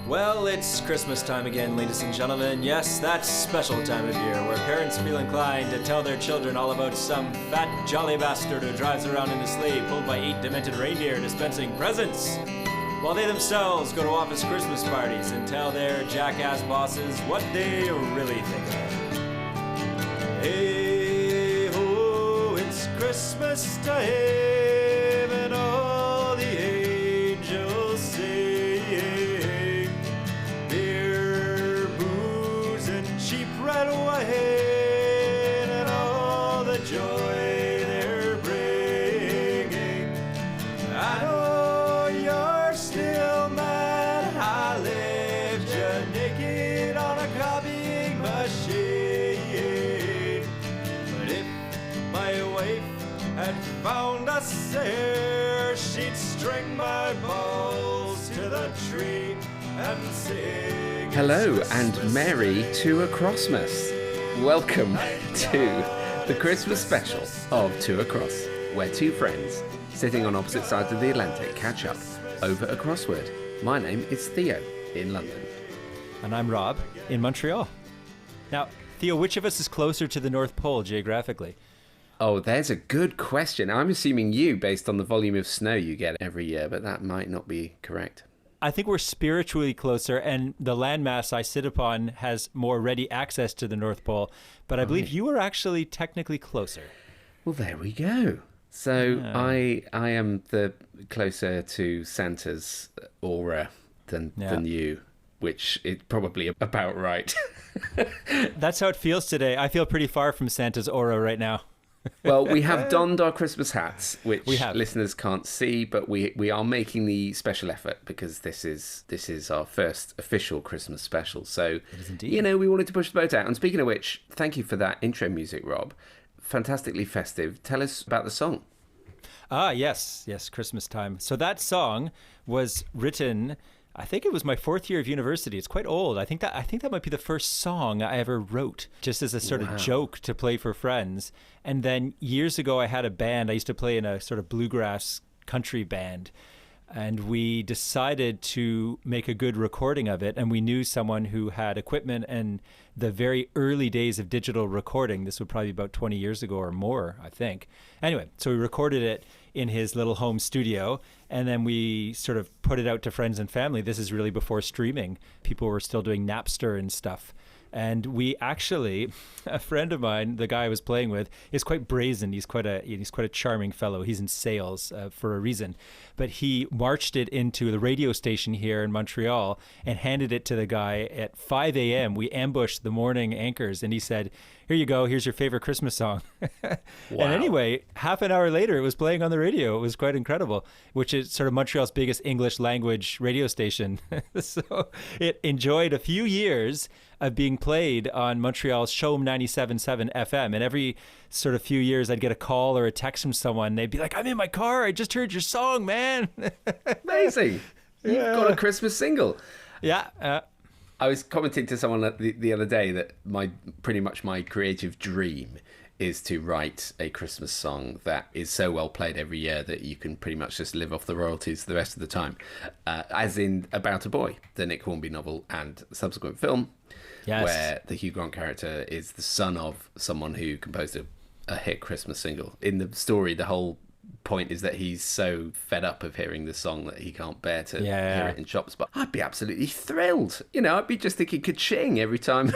Well, it's Christmas time again, ladies and gentlemen. Yes, that special time of year where parents feel inclined to tell their children all about some fat, jolly bastard who drives around in a sleigh pulled by 8 demented reindeer dispensing presents, while they themselves go to office Christmas parties and tell their jackass bosses what they really think of them. Hey ho, it's Christmas time and all the angels sing. Beer, booze, and cheap red wine and all the joy they're bringing. I know you're still mad I left you naked on a copying machine. But if my wife had found a snare, she'd string my balls to the tree and sing. Hello and merry two-a-crossmas. Welcome to the Christmas special of Two Across, where two friends sitting on opposite sides of the Atlantic catch up over a crossword. My name is Theo in London. And I'm Rob in Montreal. Now, Theo, which of us is closer to the North Pole geographically? Oh, there's a good question. I'm assuming you, based on the volume of snow you get every year, but that might not be correct. I think we're spiritually closer, and the landmass I sit upon has more ready access to the North Pole, but I believe you are actually technically closer. Well, there we go. So I am the closer to Santa's aura than you, which is probably about right. That's how it feels today. I feel pretty far from Santa's aura right now. Well, we have donned our Christmas hats, which listeners can't see, but we are making the special effort because this is our first official Christmas special. So, we wanted to push the boat out. And speaking of which, thank you for that intro music, Rob. Fantastically festive. Tell us about the song. Yes, Christmas time. So that song was written, I think it was my 4th year of university. It's quite old. I think that might be the first song I ever wrote, just as a sort of joke to play for friends. And then years ago, I had a band. I used to play in a sort of bluegrass country band. And we decided to make a good recording of it. And we knew someone who had equipment and the very early days of digital recording. This would probably be about 20 years ago or more, I think. Anyway, so we recorded it in his little home studio. And then we sort of put it out to friends and family. This is really before streaming. People were still doing Napster and stuff. And we actually, a friend of mine, the guy I was playing with, is quite brazen. He's quite a charming fellow. He's in sales for a reason. But he marched it into the radio station here in Montreal and handed it to the guy at 5 a.m. We ambushed the morning anchors, and he said, "Here you go. Here's your favorite Christmas song." Wow. And anyway, half an hour later, it was playing on the radio. It was quite incredible, which is sort of Montreal's biggest English language radio station. So it enjoyed a few years of being played on Montreal's Chom 97.7 FM. And every sort of few years, I'd get a call or a text from someone. They'd be like, "I'm in my car. I just heard your song, man." Amazing. You've got a Christmas single. Yeah. I was commenting to someone the other day that pretty much my creative dream is to write a Christmas song that is so well played every year that you can pretty much just live off the royalties the rest of the time. As in About a Boy, the Nick Hornby novel and subsequent film, where the Hugh Grant character is the son of someone who composed a hit Christmas single. In the story, the whole point is that he's so fed up of hearing the song that he can't bear to hear it in shops. But I'd be absolutely thrilled. I'd be just thinking ka-ching every time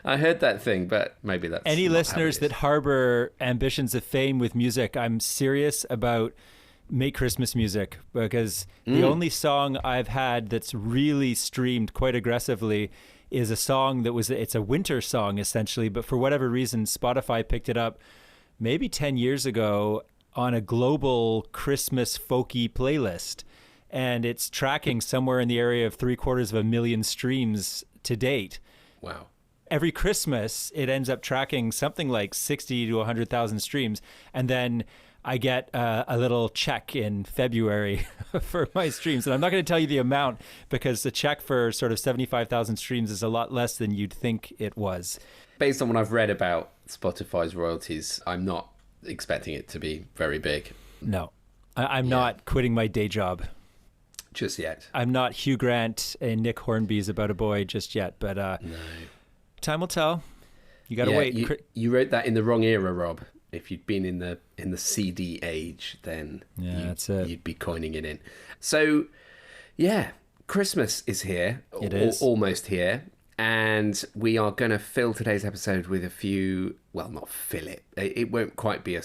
I heard that thing, but maybe that's any listeners that harbor ambitions of fame with music. I'm serious about make Christmas music, because the only song I've had that's really streamed quite aggressively is a song it's a winter song essentially, but for whatever reason, Spotify picked it up maybe 10 years ago on a global Christmas folky playlist. And it's tracking somewhere in the area of 750,000 streams to date. Wow. Every Christmas, it ends up tracking something like 60 to 100,000 streams. And then I get a little check in February for my streams. And I'm not going to tell you the amount, because the check for sort of 75,000 streams is a lot less than you'd think it was. Based on what I've read about Spotify's royalties, I'm not expecting it to be very big. No, I'm not quitting my day job. just yet. I'm not Hugh Grant and Nick Hornby's About a Boy just yet, but No. time will tell. You got to wait. You wrote that in the wrong era, Rob. If you'd been in the CD age, then that's it. You'd be coining it in. So, yeah, Christmas is here. It is. Almost here. And we are going to fill today's episode with a few, well, not fill it. It won't quite be a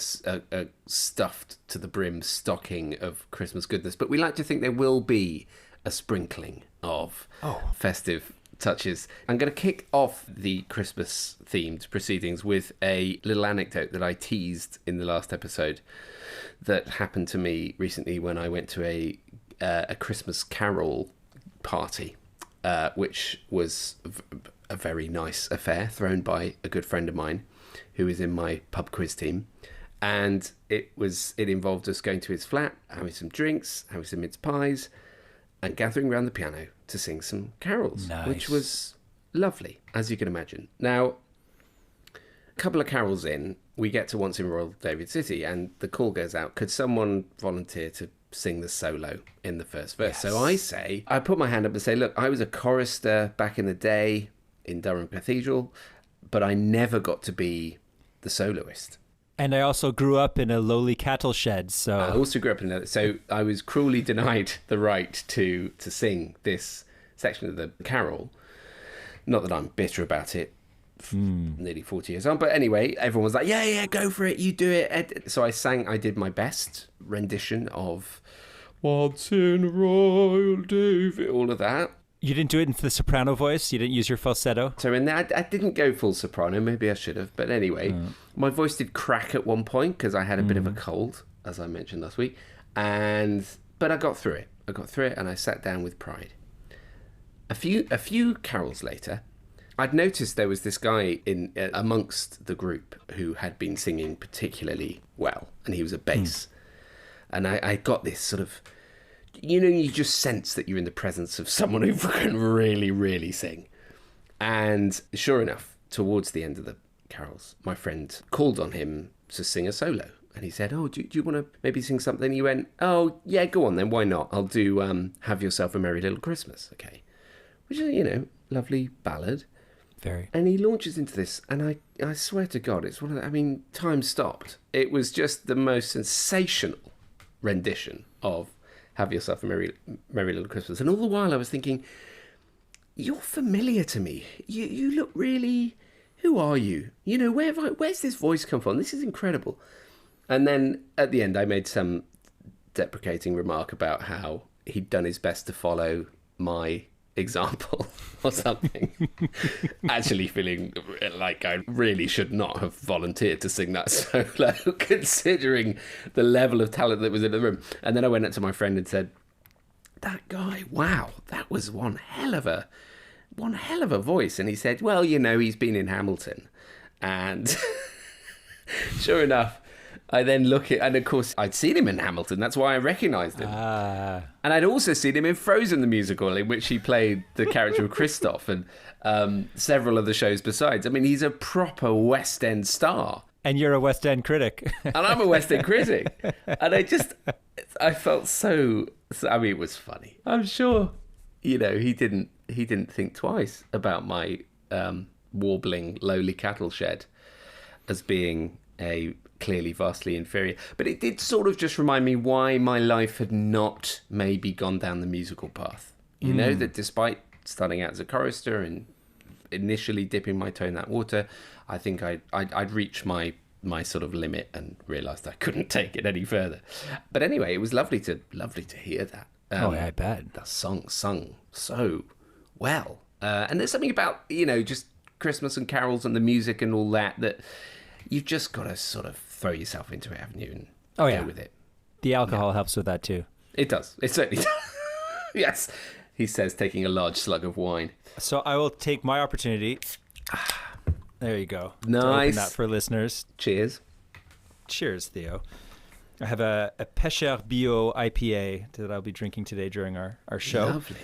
stuffed to the brim stocking of Christmas goodness, but we like to think there will be a sprinkling of festive touches. I'm going to kick off the Christmas-themed proceedings with a little anecdote that I teased in the last episode that happened to me recently when I went to a Christmas carol party. Which was a very nice affair thrown by a good friend of mine who is in my pub quiz team. And it involved us going to his flat, having some drinks, having some mince pies, and gathering around the piano to sing some carols, which was lovely, as you can imagine. Now, a couple of carols in, we get to Once in Royal David City, and the call goes out, could someone volunteer to sing the solo in the first verse? Yes. So I put my hand up and say, look, I was a chorister back in the day in Durham Cathedral, but I never got to be the soloist. And I also grew up in a lowly cattle shed, so... I also grew up in a... So I was cruelly denied the right to sing this section of the carol. Not that I'm bitter about it, nearly 40 years on, but anyway, everyone was like, yeah, go for it, you do it. So I did my best rendition of Once in Royal David, all of that. You didn't do it in the soprano voice? You didn't use your falsetto? So in that, I didn't go full soprano, maybe I should have, but anyway, my voice did crack at one point because I had a bit of a cold, as I mentioned last week, but I got through it, and I sat down with pride. A few carols later, I'd noticed there was this guy amongst the group who had been singing particularly well, and he was a bass. And I got this sort of, you just sense that you're in the presence of someone who can really, really sing. And sure enough, towards the end of the carols, my friend called on him to sing a solo. And he said, do you want to maybe sing something? He went, oh, yeah, go on then, why not? I'll do Have Yourself a Merry Little Christmas, okay? Which is, lovely ballad. Very. And he launches into this, and I swear to God, it's one of the, time stopped. It was just the most sensational rendition of Have Yourself a Merry Little Christmas. And all the while I was thinking, you're familiar to me. You look really, who are you? Where's this voice come from? This is incredible. And then at the end, I made some deprecating remark about how he'd done his best to follow my example or something. Actually feeling like I really should not have volunteered to sing that solo, considering the level of talent that was in the room. And then I went up to my friend and said, that guy, wow, that was one hell of a voice. And he said, well, he's been in Hamilton. And sure enough, I then look at, and of course I'd seen him in Hamilton, that's why I recognised him. And I'd also seen him in Frozen the musical, in which he played the character of Kristoff, and several other shows besides. He's a proper West End star. And you're a West End critic. And I'm a West End critic. And I felt so, it was funny. I'm sure, he didn't think twice about my warbling lowly cattle shed as being a clearly vastly inferior. But it did sort of just remind me why my life had not maybe gone down the musical path. That despite starting out as a chorister and initially dipping my toe in that water, I think I'd reached my sort of limit and realised I couldn't take it any further. But anyway, it was lovely to hear that. I bet. That song sung so well. And there's something about, just Christmas and carols and the music and all that you've just got to sort of throw yourself into it, haven't you? And go with it. The alcohol helps with that too. It does. It certainly does. Yes, he says, taking a large slug of wine. So I will take my opportunity. There you go. Nice. Open that for listeners. Cheers. Cheers, Theo. I have a Pêcheur Bio IPA that I'll be drinking today during our show. Lovely.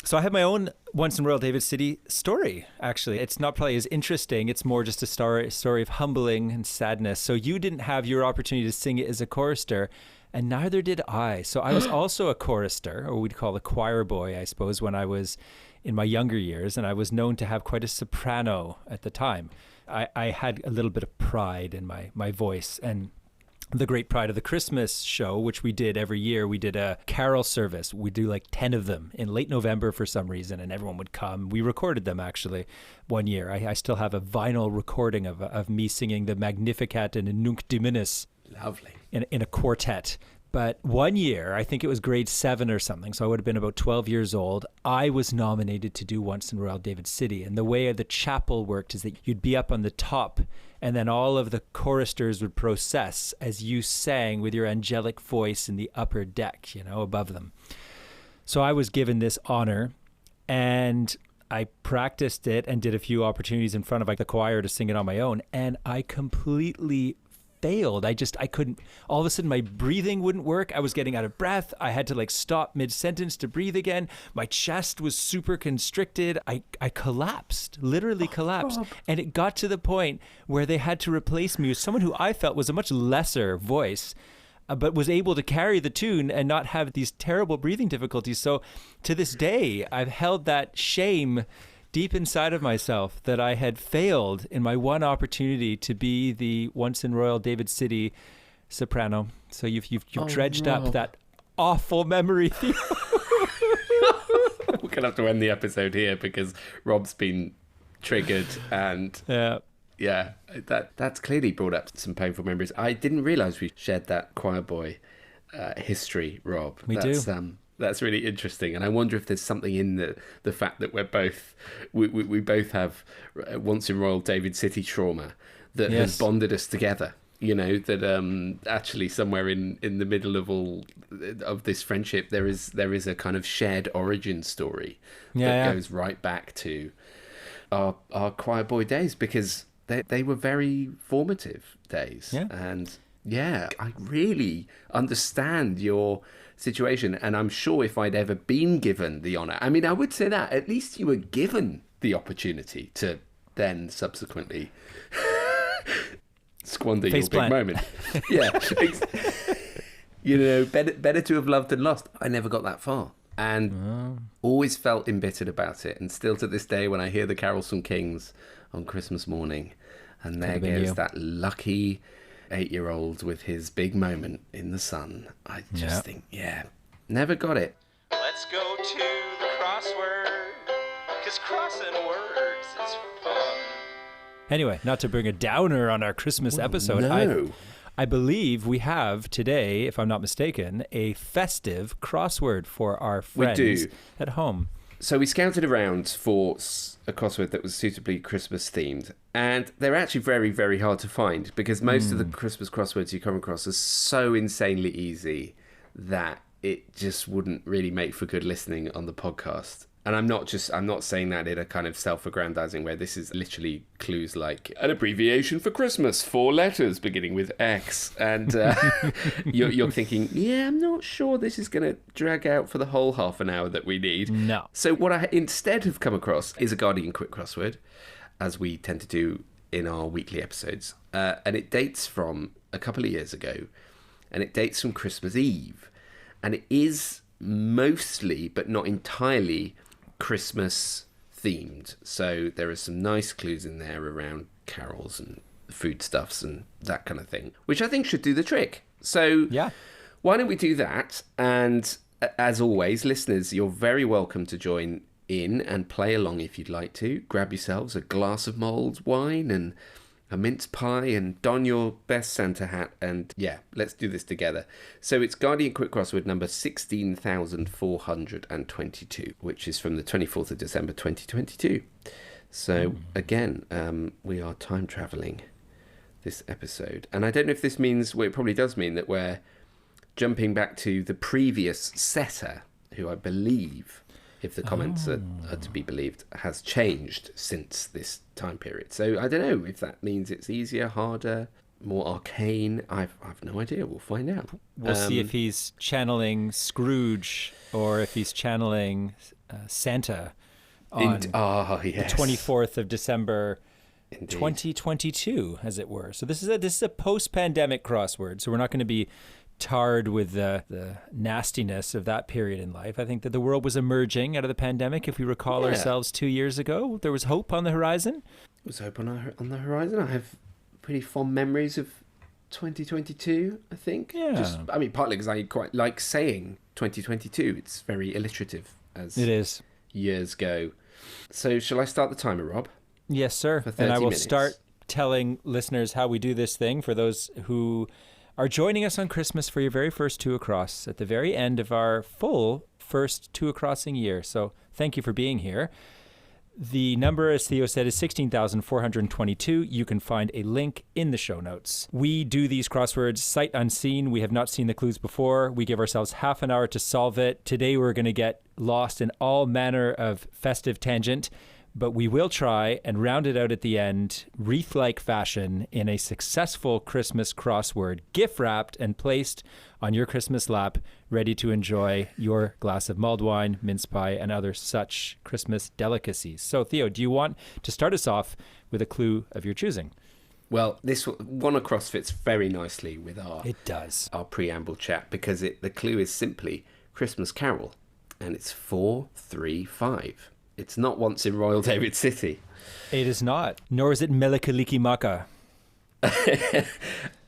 So I have my own Once in Royal David City story, actually. It's not probably as interesting. It's more just a story of humbling and sadness. So you didn't have your opportunity to sing it as a chorister, and neither did I. So I was also a chorister, or we'd call a choir boy, I suppose, when I was in my younger years, and I was known to have quite a soprano at the time. I had a little bit of pride in my voice, and the great pride of the Christmas show, which we did every year. We did a carol service. We do like 10 of them in late November for some reason, and everyone would come. We recorded them actually one year. I still have a vinyl recording of me singing the Magnificat and Nunc Dimittis. Lovely. In a quartet. But one year, I think it was grade 7 or something, so I would have been about 12 years old, I was nominated to do Once in Royal David City. And the way the chapel worked is that you'd be up on the top, and then all of the choristers would process as you sang with your angelic voice in the upper deck, above them. So I was given this honor, and I practiced it and did a few opportunities in front of the choir to sing it on my own, and I completely failed. I couldn't, all of a sudden my breathing wouldn't work. I was getting out of breath. I had to stop mid-sentence to breathe again. My chest was super constricted. I collapsed, literally collapsed. Rob. And it got to the point where they had to replace me with someone who I felt was a much lesser voice, but was able to carry the tune and not have these terrible breathing difficulties. So to this day, I've held that shame deep inside of myself that I had failed in my one opportunity to be the Once in Royal David City soprano. So you've dredged Rob. up that awful memory. We're gonna have to end the episode here because Rob's been triggered, and yeah, that's clearly brought up some painful memories. I didn't realise we shared that choir boy history, Rob. We do. That's really interesting, and I wonder if there's something in the fact that we both have Once in Royal David City trauma that has bonded us together. That actually somewhere in the middle of all of this friendship, there is a kind of shared origin story that goes right back to our choir boy days, because they were very formative days. Yeah. And I really understand your situation, and I'm sure if I'd ever been given the honour, I mean, I would say that at least you were given the opportunity to then subsequently squander your big moment. Yeah. Better to have loved than lost. I never got that far, and always felt embittered about it, and still to this day when I hear the carols from Kings on Christmas morning, and there goes that lucky 8-year-old with his big moment in the sun, I just think, never got it. Let's go to the crossword, because crossing words is fun. Anyway, not to bring a downer on our Christmas episode, No. I believe we have today, if I'm not mistaken, a festive crossword for our friends at home. So we scouted around for a crossword that was suitably Christmas themed, and they're actually very, very hard to find, because most of the Christmas crosswords you come across are so insanely easy that it just wouldn't really make for good listening on the podcast. And I'm not saying that in a kind of self-aggrandizing way. This is literally clues like an abbreviation for Christmas, 4 letters beginning with X. And you're thinking, I'm not sure this is going to drag out for the whole half an hour that we need. No. So what I instead have come across is a Guardian quick crossword, as we tend to do in our weekly episodes. And it dates from a couple of years ago, and it dates from Christmas Eve. And it is mostly, but not entirely, Christmas themed. So there are some nice clues in there around carols and foodstuffs and that kind of thing, which I think should do the trick. So why don't we do that? And as always, listeners, you're very welcome to join in and play along if you'd like to. Grab yourselves a glass of mulled wine and a mince pie and don your best Santa hat, and let's do this together. So it's Guardian Quick Crossword number 16,422, which is from the 24th of December 2022. So again, we are time travelling this episode, and I don't know if this means, well, it probably does mean that we're jumping back to the previous setter, who I believe, if the comments are to be believed, has changed since this time period. So I don't know if that means it's easier, harder, more arcane. I've no idea. We'll find out. We'll see if he's channeling Scrooge or if he's channeling Santa on the 24th of December, Indeed. 2022, as it were. So this is a post-pandemic crossword. So we're not going to be tarred with the nastiness of that period in life. I think that the world was emerging out of the pandemic. If we recall ourselves 2 years ago, there was hope on the horizon. There was hope on the horizon. I have pretty fond memories of 2022, I think. Yeah. Partly because I quite like saying 2022. It's very alliterative, as it is. Years go. So shall I start the timer, Rob? Yes, sir. For 30 and I will minutes. start telling listeners how we do this thing for those who are joining us on Christmas for your very first Two Across at the very end of our full first Two Acrossing year. So thank you for being here. The number, as Theo said, is 16,422. You can find a link in the show notes. We do these crosswords sight unseen. We have not seen the clues before. We give ourselves half an hour to solve it. Today we're going to get lost in all manner of festive tangent, but we will try and round it out at the end, wreath-like fashion, in a successful Christmas crossword, gift-wrapped and placed on your Christmas lap, ready to enjoy your glass of mulled wine, mince pie, and other such Christmas delicacies. So, Theo, do you want to start us off with a clue of your choosing? Well, this one across fits very nicely with our preamble chat, because the clue is simply Christmas Carol, and it's 435. It's not Once in Royal David City. It is not. Nor is it Melikaliki Maka.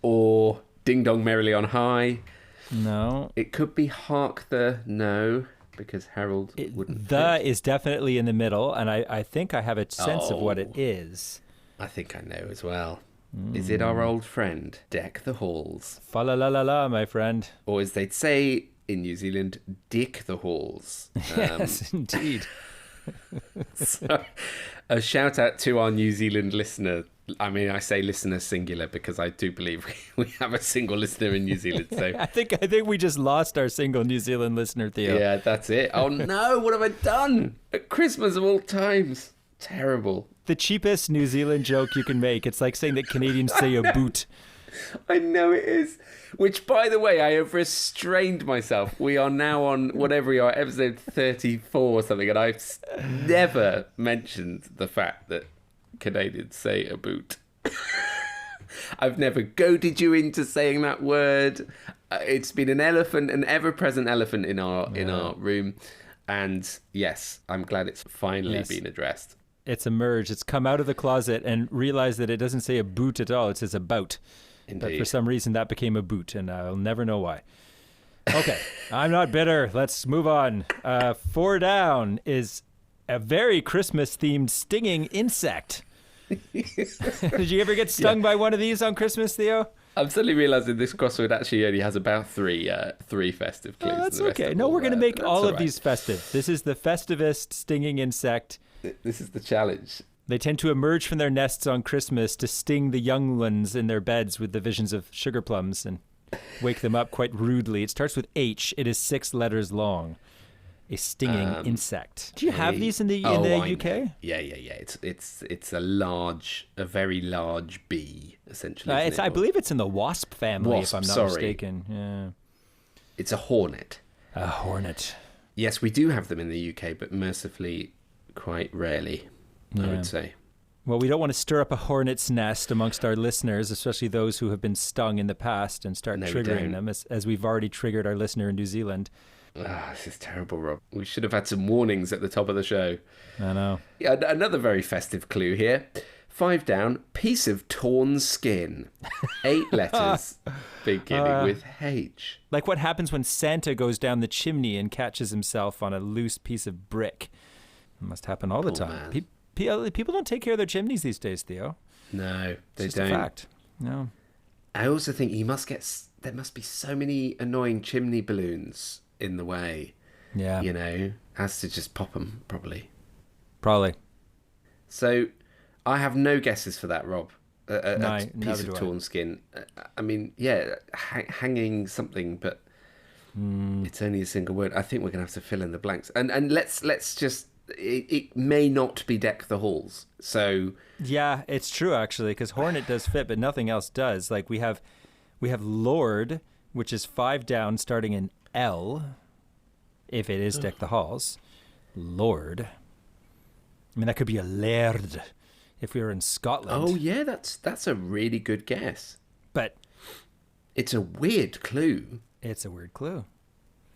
Or Ding Dong Merrily on High. No. It could be Hark the... No, because Harold wouldn't The fit. is definitely in the middle, and I think I have a sense of what it is. I think I know as well. Is it our old friend, Deck the Halls? Fa la la la la, my friend. Or as they'd say in New Zealand, Dick the Halls. Yes, indeed. So, a shout out to our New Zealand listener. I mean, I say listener singular because I do believe we have a single listener in New Zealand. So I think we just lost our single New Zealand listener, Theo. yeah, that's it. Oh no, what have I done? At Christmas of all times. Terrible. The cheapest New Zealand joke you can make. It's like saying that Canadians say a boot. I know it is. Which, by the way, I have restrained myself. We are now on whatever we are, episode 34 or something, and I've never mentioned the fact that Canadians say a boot. I've never goaded you into saying that word. It's been an ever-present elephant in our room, and yes, I'm glad it's finally been addressed. It's emerged. It's come out of the closet and realized that it doesn't say a boot at all. It says a bout. Indeed. But for some reason that became a boot, and I'll never know why. Okay, I'm not bitter. Let's move on. 4 down is a very Christmas-themed stinging insect. Did you ever get stung by one of these on Christmas, Theo? I'm suddenly realizing this crossword actually only has about three festive clues. Oh, that's okay. No, we're going to make all of these festive. This is the festivest stinging insect. This is the challenge. They tend to emerge from their nests on Christmas to sting the young ones in their beds with the visions of sugar plums and wake them up quite rudely. It starts with H. It is 6 letters long. A stinging insect. Do you have these in the UK? Know. Yeah. It's a very large bee, essentially. I believe it's in the wasp family, if I'm not mistaken. Yeah. It's a hornet. A hornet. Yes, we do have them in the UK, but mercifully quite rarely, I would say. Well, we don't want to stir up a hornet's nest amongst our listeners, especially those who have been stung in the past, and start triggering them, as we've already triggered our listener in New Zealand. This is terrible, Rob. We should have had some warnings at the top of the show. I know. Yeah, another very festive clue here. 5 down, piece of torn skin. 8 letters beginning with H. Like what happens when Santa goes down the chimney and catches himself on a loose piece of brick. It must happen all the time. People don't take care of their chimneys these days, Theo. No, they it's just don't. A fact. No. I also think there must be so many annoying chimney balloons in the way. Yeah. You know, has to just pop them, probably. So, I have no guesses for that, Rob. A piece of torn skin. I mean, hanging something, but it's only a single word. I think we're going to have to fill in the blanks. And let's just... It may not be Deck the Halls. So... Yeah, it's true, actually, because Hornet does fit, but nothing else does. Like, we have Lord, which is 5 down, starting in L, if it is Deck the Halls. Lord. I mean, that could be a laird if we were in Scotland. Oh, yeah, that's a really good guess. But it's a weird clue. It's a weird clue.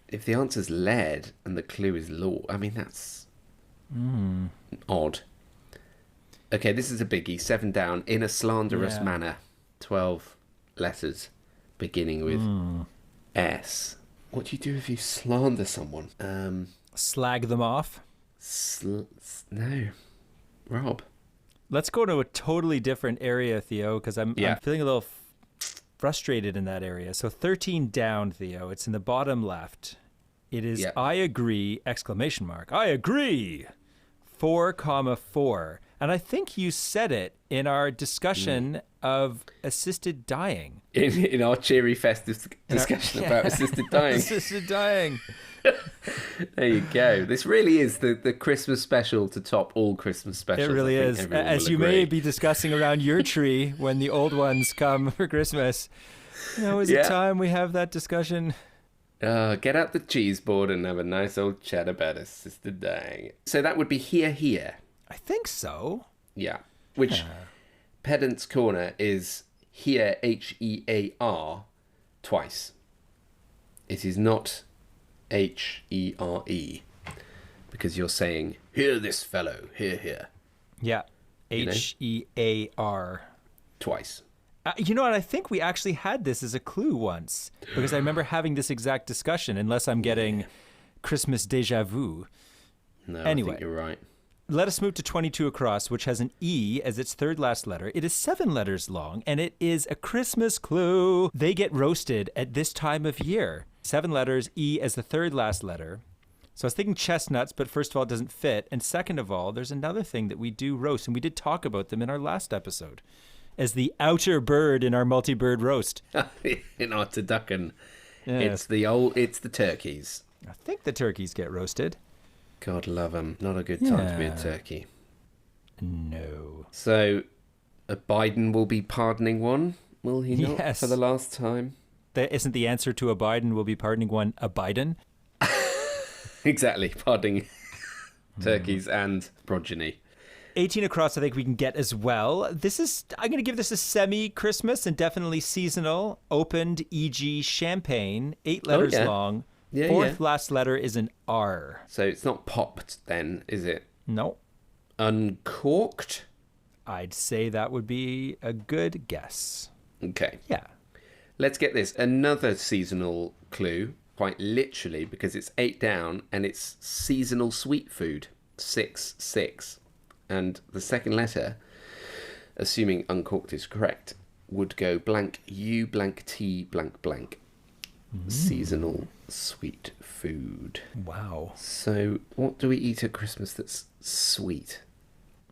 If the answer's lead and the clue is law, I mean, that's odd. Okay, this is a biggie. 7 down. In a slanderous manner. 12 letters beginning with S. What do you do if you slander someone? Slag them off? No. Rob. Let's go to a totally different area, Theo, because I'm feeling a little frustrated in that area. So 13 down, Theo. It's in the bottom left. It is I agree, ! I agree! 4, 4. And I think you said it in our discussion of assisted dying. In our cheery festive discussion about assisted dying. Assisted dying. There you go. This really is the Christmas special to top all Christmas specials. It really is. As you may be discussing around your tree when the old ones come for Christmas. Is it time we have that discussion? Get out the cheese board and have a nice old chat about assisted dying. So that would be here. I think so. Yeah. Which Pedant's Corner is here, HEAR, twice. It is not HERE, because you're saying, hear this fellow, here. Yeah, HEAR. Twice. You know what? I think we actually had this as a clue once, because I remember having this exact discussion, unless I'm getting Christmas déjà vu. No, anyway, I think you're right. Let us move to 22 across, which has an E as its third last letter. It is 7 letters long, and it is a Christmas clue. They get roasted at this time of year. 7 letters, E as the third last letter. So I was thinking chestnuts, but first of all, it doesn't fit. And second of all, there's another thing that we do roast, and we did talk about them in our last episode, as the outer bird in our multi-bird roast. In our turducken. Yes. It's the turkeys. I think the turkeys get roasted. God love them. Not a good time to be a turkey. No. So, Biden will be pardoning one, will he not? Yes. For the last time? That isn't the answer to a Biden will be pardoning one a Biden? Exactly. Pardoning turkeys and progeny. 18 across, I think we can get as well. I'm going to give this a semi-Christmas and definitely seasonal. Opened, e.g. champagne, 8 letters long. Fourth last letter is an R. So it's not popped then, is it? No. Uncorked? I'd say that would be a good guess. Okay. Yeah. Let's get this. Another seasonal clue, quite literally, because it's 8 down and it's seasonal sweet food. 6, 6. And the second letter, assuming uncorked is correct, would go blank U blank T blank blank. Seasonal sweet food. Wow. So what do we eat at Christmas that's sweet?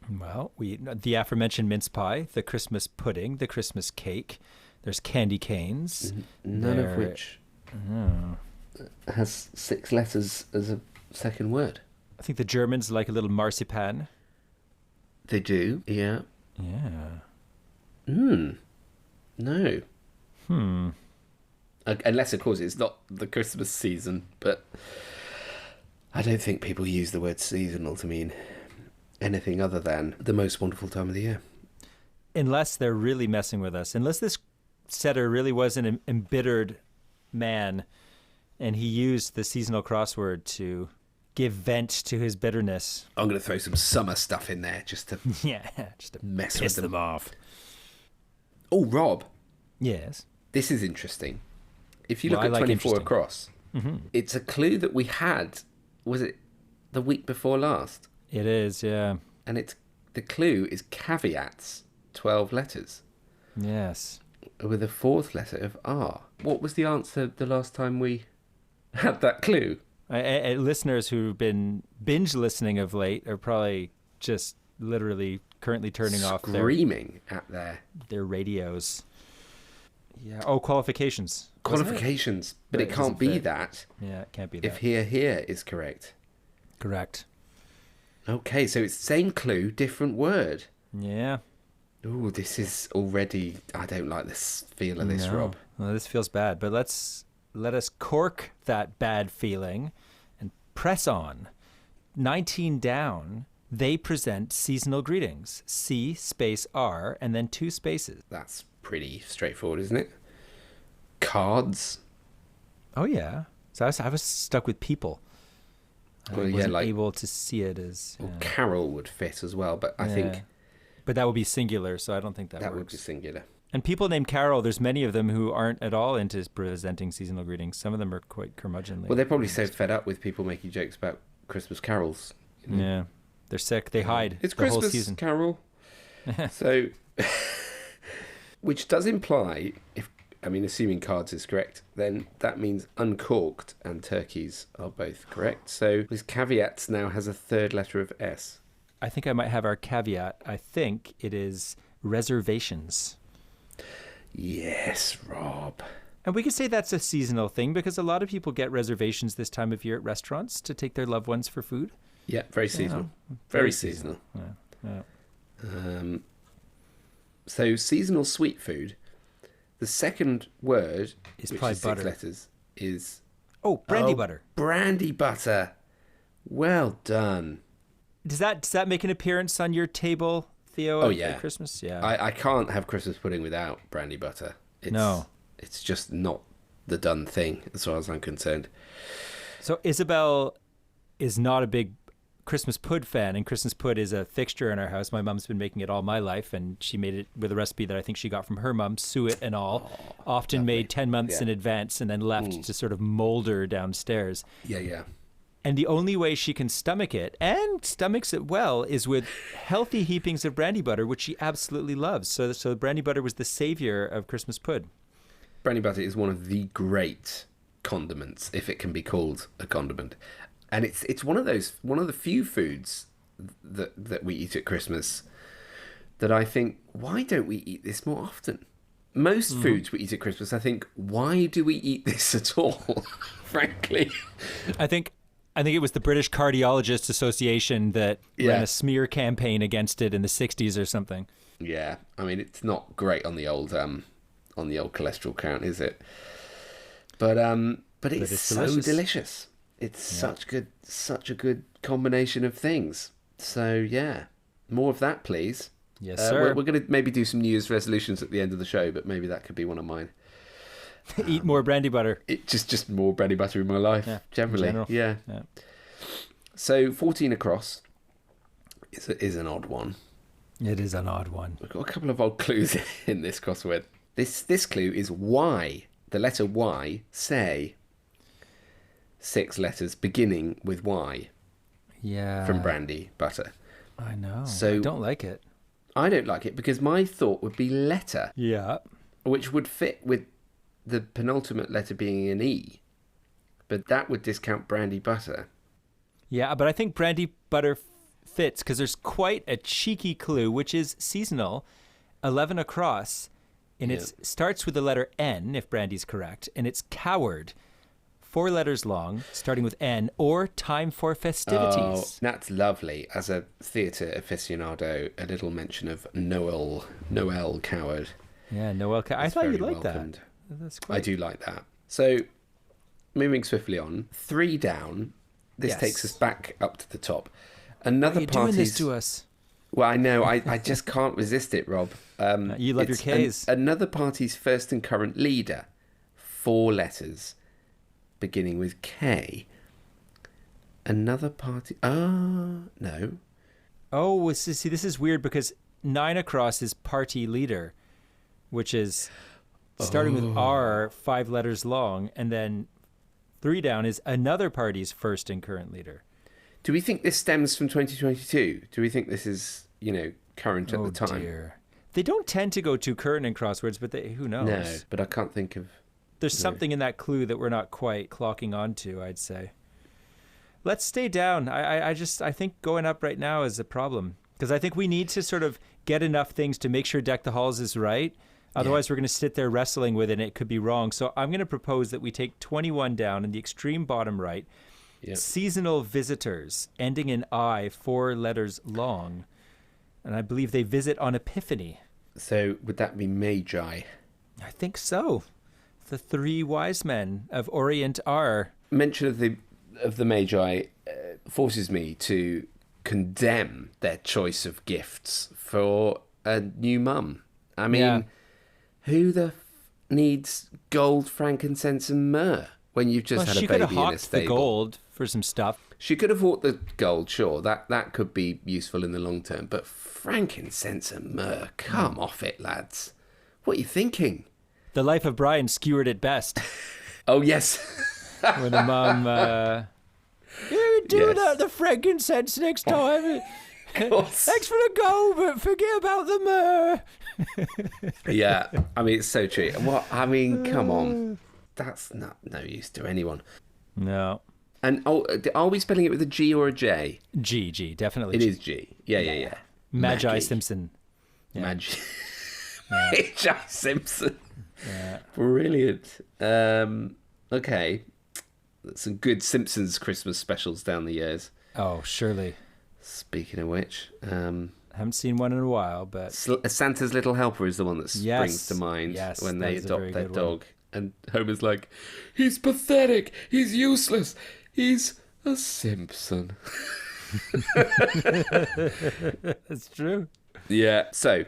Well, the aforementioned mince pie, the Christmas pudding, the Christmas cake. There's candy canes. None of which has 6 letters as a second word. I think the Germans like a little marzipan. They do, yeah. Yeah. No. Unless, of course, it's not the Christmas season, but I don't think people use the word seasonal to mean anything other than the most wonderful time of the year. Unless they're really messing with us. Unless this setter really was an embittered man and he used the seasonal crossword to give vent to his bitterness. I'm going to throw some summer stuff in there just to just to mess piss with them off. Oh, Rob. Yes. This is interesting. If you look at 24 across, it's a clue that we had, was it the week before last? It is, yeah. And the clue is caveats, 12 letters. Yes. With a 4th letter of R. What was the answer the last time we had that clue? Listeners who've been binge listening of late are probably just literally currently turning off screaming at their radios. Yeah. Oh, qualifications. Qualifications. But it can't be that. Yeah, it can't be that. If here is correct. Correct. Okay, so it's same clue, different word. Yeah. Ooh, this is already... I don't like this feel of this, Rob. Well, this feels bad, but let us cork that bad feeling and press on. 19 down, they present seasonal greetings. C space R and then 2 spaces. That's pretty straightforward, isn't it? Cards. Oh, yeah. So I was stuck with people. Well, I wasn't like, able to see it as... Well, carol would fit as well, but I think... But that would be singular, so I don't think that works. That would be singular. And people named Carol, there's many of them who aren't at all into presenting seasonal greetings. Some of them are quite curmudgeonly. Well, they're probably so fed up with people making jokes about Christmas carols. You know? Yeah. They're sick. They hide It's the whole Christmas season. Carol. So, which does imply, assuming cards is correct, then that means uncorked and turkeys are both correct. So this caveats now has a third letter of S. I think I might have our caveat. I think it is reservations. Yes, Rob. And we could say that's a seasonal thing because a lot of people get reservations this time of year at restaurants to take their loved ones for food. Yeah, very seasonal. Very seasonal. Yeah. So seasonal sweet food. The second word, is which probably is butter. 6 letters, is... brandy butter. Brandy butter. Well done. Does that make an appearance on your table, Theo, at Christmas? Yeah. I can't have Christmas pudding without brandy butter. It's just not the done thing as far as I'm concerned. So Isabel is not a big Christmas pud fan, and Christmas pud is a fixture in our house. My mom's been making it all my life, and she made it with a recipe that I think she got from her mom, suet and all, often lovely. made 10 months in advance and then left to sort of molder downstairs. Yeah. And the only way she can stomach it, and stomachs it well, is with healthy heapings of brandy butter, which she absolutely loves. So brandy butter was the savior of Christmas pud. Brandy butter is one of the great condiments, if it can be called a condiment. And it's one of the few foods that we eat at Christmas that I think, why don't we eat this more often? Most foods we eat at Christmas, I think, why do we eat this at all? Frankly. I think it was the British Cardiologists Association that ran a smear campaign against it in the 60s or something. Yeah, it's not great on the old cholesterol count, is it? But it's so delicious. It's such a good combination of things. So yeah, more of that, please. Yes, sir. We're going to maybe do some New Year's resolutions at the end of the show, but maybe that could be one of mine. Eat more brandy butter. Just more brandy butter in my life, generally. Yeah. So 14 across is an odd one. It is an odd one. We've got a couple of odd clues in this crossword. This clue is Y. The letter Y. Say. 6 letters beginning with Y. Yeah. From brandy butter. I know. So I don't like it. I don't like it because my thought would be letter. Yeah. Which would fit with the penultimate letter being an E. But that would discount brandy butter. Yeah, but I think brandy butter fits because there's quite a cheeky clue, which is seasonal, 11 across, and it starts with the letter N, if brandy's correct, and it's coward. 4 letters long, starting with N, or time for festivities. Oh, that's lovely. As a theatre aficionado, a little mention of Noel Coward. Yeah, Noel Coward. I thought you'd like that. I do like that. So, moving swiftly on, 3 down. This takes us back up to the top. Another party's... doing this to us? Well, I know. I just can't resist it, Rob. You love your Ks. Another party's first and current leader. 4 letters. Beginning with K. Another party... no. Oh, see, this is weird because 9 across is party leader, which is starting with R, 5 letters long, and then 3 down is another party's first and current leader. Do we think this stems from 2022? Do we think this is, current at the time? Dear. They don't tend to go too current in crosswords, but who knows? No, but I can't think of... There's something in that clue that we're not quite clocking onto, I'd say. Let's stay down. I think going up right now is a problem. Because I think we need to sort of get enough things to make sure Deck the Halls is right. Otherwise, we're going to sit there wrestling with it and it could be wrong. So I'm going to propose that we take 21 down in the extreme bottom right. Yep. Seasonal visitors, ending in I, 4 letters long. And I believe they visit on Epiphany. So would that be Magi? I think so. The 3 wise men of Orient are. Mention of the Magi forces me to condemn their choice of gifts for a new mum. I mean, who the needs gold, frankincense, and myrrh when you've just had a baby in a stable? She could have hawked the gold for some stuff. She could have hawked the gold, sure. That could be useful in the long term. But frankincense and myrrh, come off it, lads. What are you thinking? The Life of Brian skewered it best. Oh, yes. When the mum, the frankincense next time. Thanks for the gold, but forget about the myrrh. Yeah, I mean, it's so true. What? I mean, come on. That's no use to anyone. No. And are we spelling it with a G or a J? G, definitely. It is G. Yeah. Magi Simpson. Yeah. Magi Simpson. Yeah. Brilliant. Okay. Some good Simpsons Christmas specials down the years. Oh, surely. Speaking of which, haven't seen one in a while, but Santa's Little Helper is the one that springs to mind when they adopt their dog. And Homer's like, he's pathetic, he's useless, he's a Simpson. That's true. Yeah. So,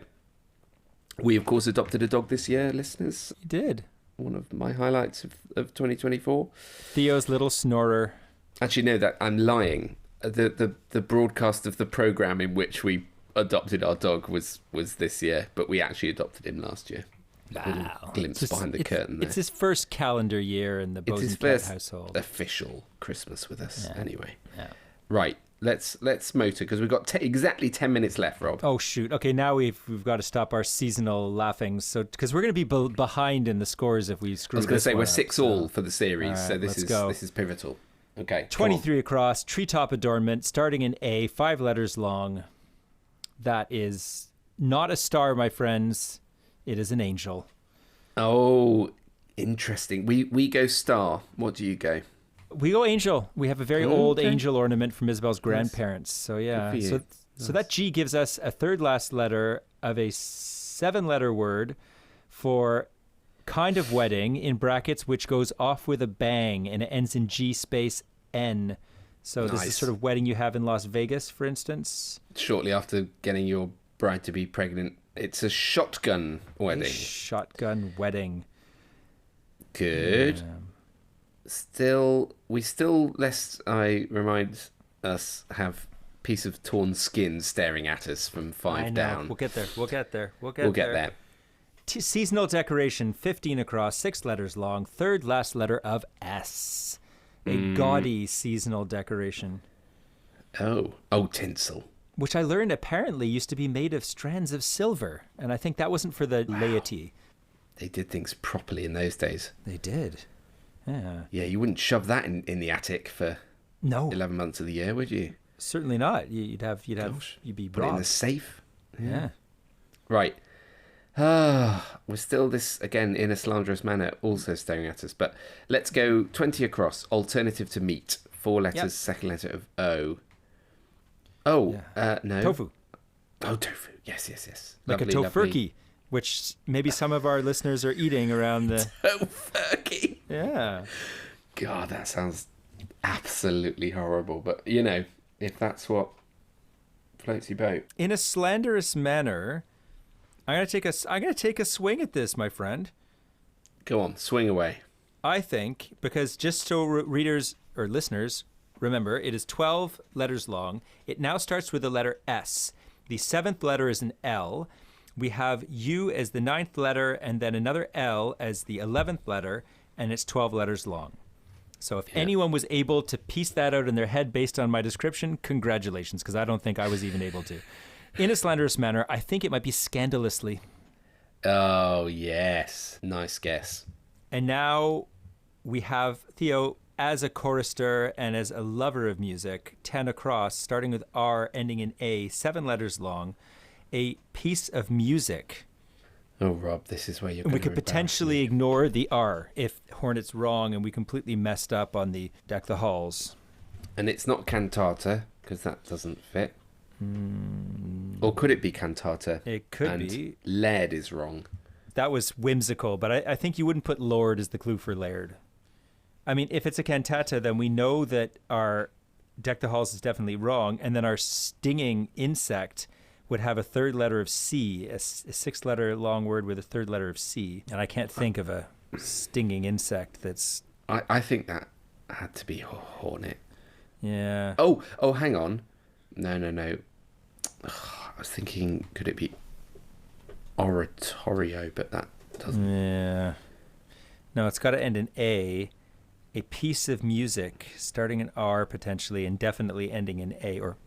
we of course adopted a dog this year, listeners. You did. One of my highlights of 2024. Theo's little snorer. Actually, no, that I'm lying. The broadcast of the program in which we adopted our dog was this year, but we actually adopted him last year. Wow. Glimpse behind the curtain there. It's his first calendar year in the Bosencat household. Official Christmas with us, anyway. Yeah. Right, let's motor, because we've got exactly 10 minutes left, Rob. Oh, shoot. Okay, now we've got to stop our seasonal laughing, so because we're going to be behind in the scores if we screw this one up. I was going to say, we're 6-all for the series, right, so this is pivotal. Okay. 23 across, treetop adornment, starting in A, 5 letters long. That is not a star, my friends. It is an angel. Oh, interesting. We go star. What do you go? We go angel. We have a very old angel ornament from Isabel's grandparents. So yeah. So that G gives us a third last letter of a 7-letter word for kind of wedding, in brackets, which goes off with a bang, and it ends in G space N. So this is the sort of wedding you have in Las Vegas, for instance. Shortly after getting your bride-to-be pregnant. It's a shotgun wedding. Shotgun wedding. Good. We still, lest I remind us, have piece of torn skin staring at us from 5 down. We'll get there. We'll get there. Seasonal decoration, 15 across, 6 letters long, third last letter of S. A gaudy seasonal decoration. Oh, tinsel. Which I learned apparently used to be made of strands of silver. And I think that wasn't for the laity. They did things properly in those days. They did. Yeah. Yeah, you wouldn't shove that in the attic for 11 months of the year, would you? Certainly not. You'd be robbed. Put it in the safe. Yeah. Right. We're still this, again, in a slanderous manner, also staring at us. But let's go 20 across. Alternative to meat. 4 letters, second letter of O. No. Tofu. Oh, tofu. Yes. Like lovely, a tofurkey, which maybe some of our listeners are eating around the... Tofurkey. Yeah. God, that sounds absolutely horrible. But, if that's what floats your boat. In a slanderous manner, I'm gonna take a swing at this, my friend. Go on, swing away. I think, because just so readers or listeners remember, it is 12 letters long. It now starts with the letter S. The 7th letter is an L. We have U as the 9th letter, and then another L as the 11th letter, and it's 12 letters long. So if anyone was able to piece that out in their head based on my description, congratulations, because I don't think I was even able to. In a slanderous manner, I think it might be scandalously. Oh, yes. Nice guess. And now we have Theo as a chorister and as a lover of music, 10 across, starting with R, ending in A, 7 letters long, a piece of music. Oh, Rob, this is where you're going to We could potentially ignore the R if Hornet's wrong and we completely messed up on the Deck the Halls. And it's not cantata, because that doesn't fit. Or could it be cantata? It could be. Laird is wrong. That was whimsical, but I think you wouldn't put Lord as the clue for Laird. I mean, if it's a cantata, then we know that our Deck the Halls is definitely wrong. And then our stinging insect would have a third letter of C, a 6-letter long word with a third letter of C. And I can't think of a stinging insect that's... I think that had to be hornet. Yeah. Oh, hang on. No. I was thinking, could it be oratorio? But that doesn't... Yeah. No, it's got to end in A. A piece of music starting in R potentially and definitely ending in A, or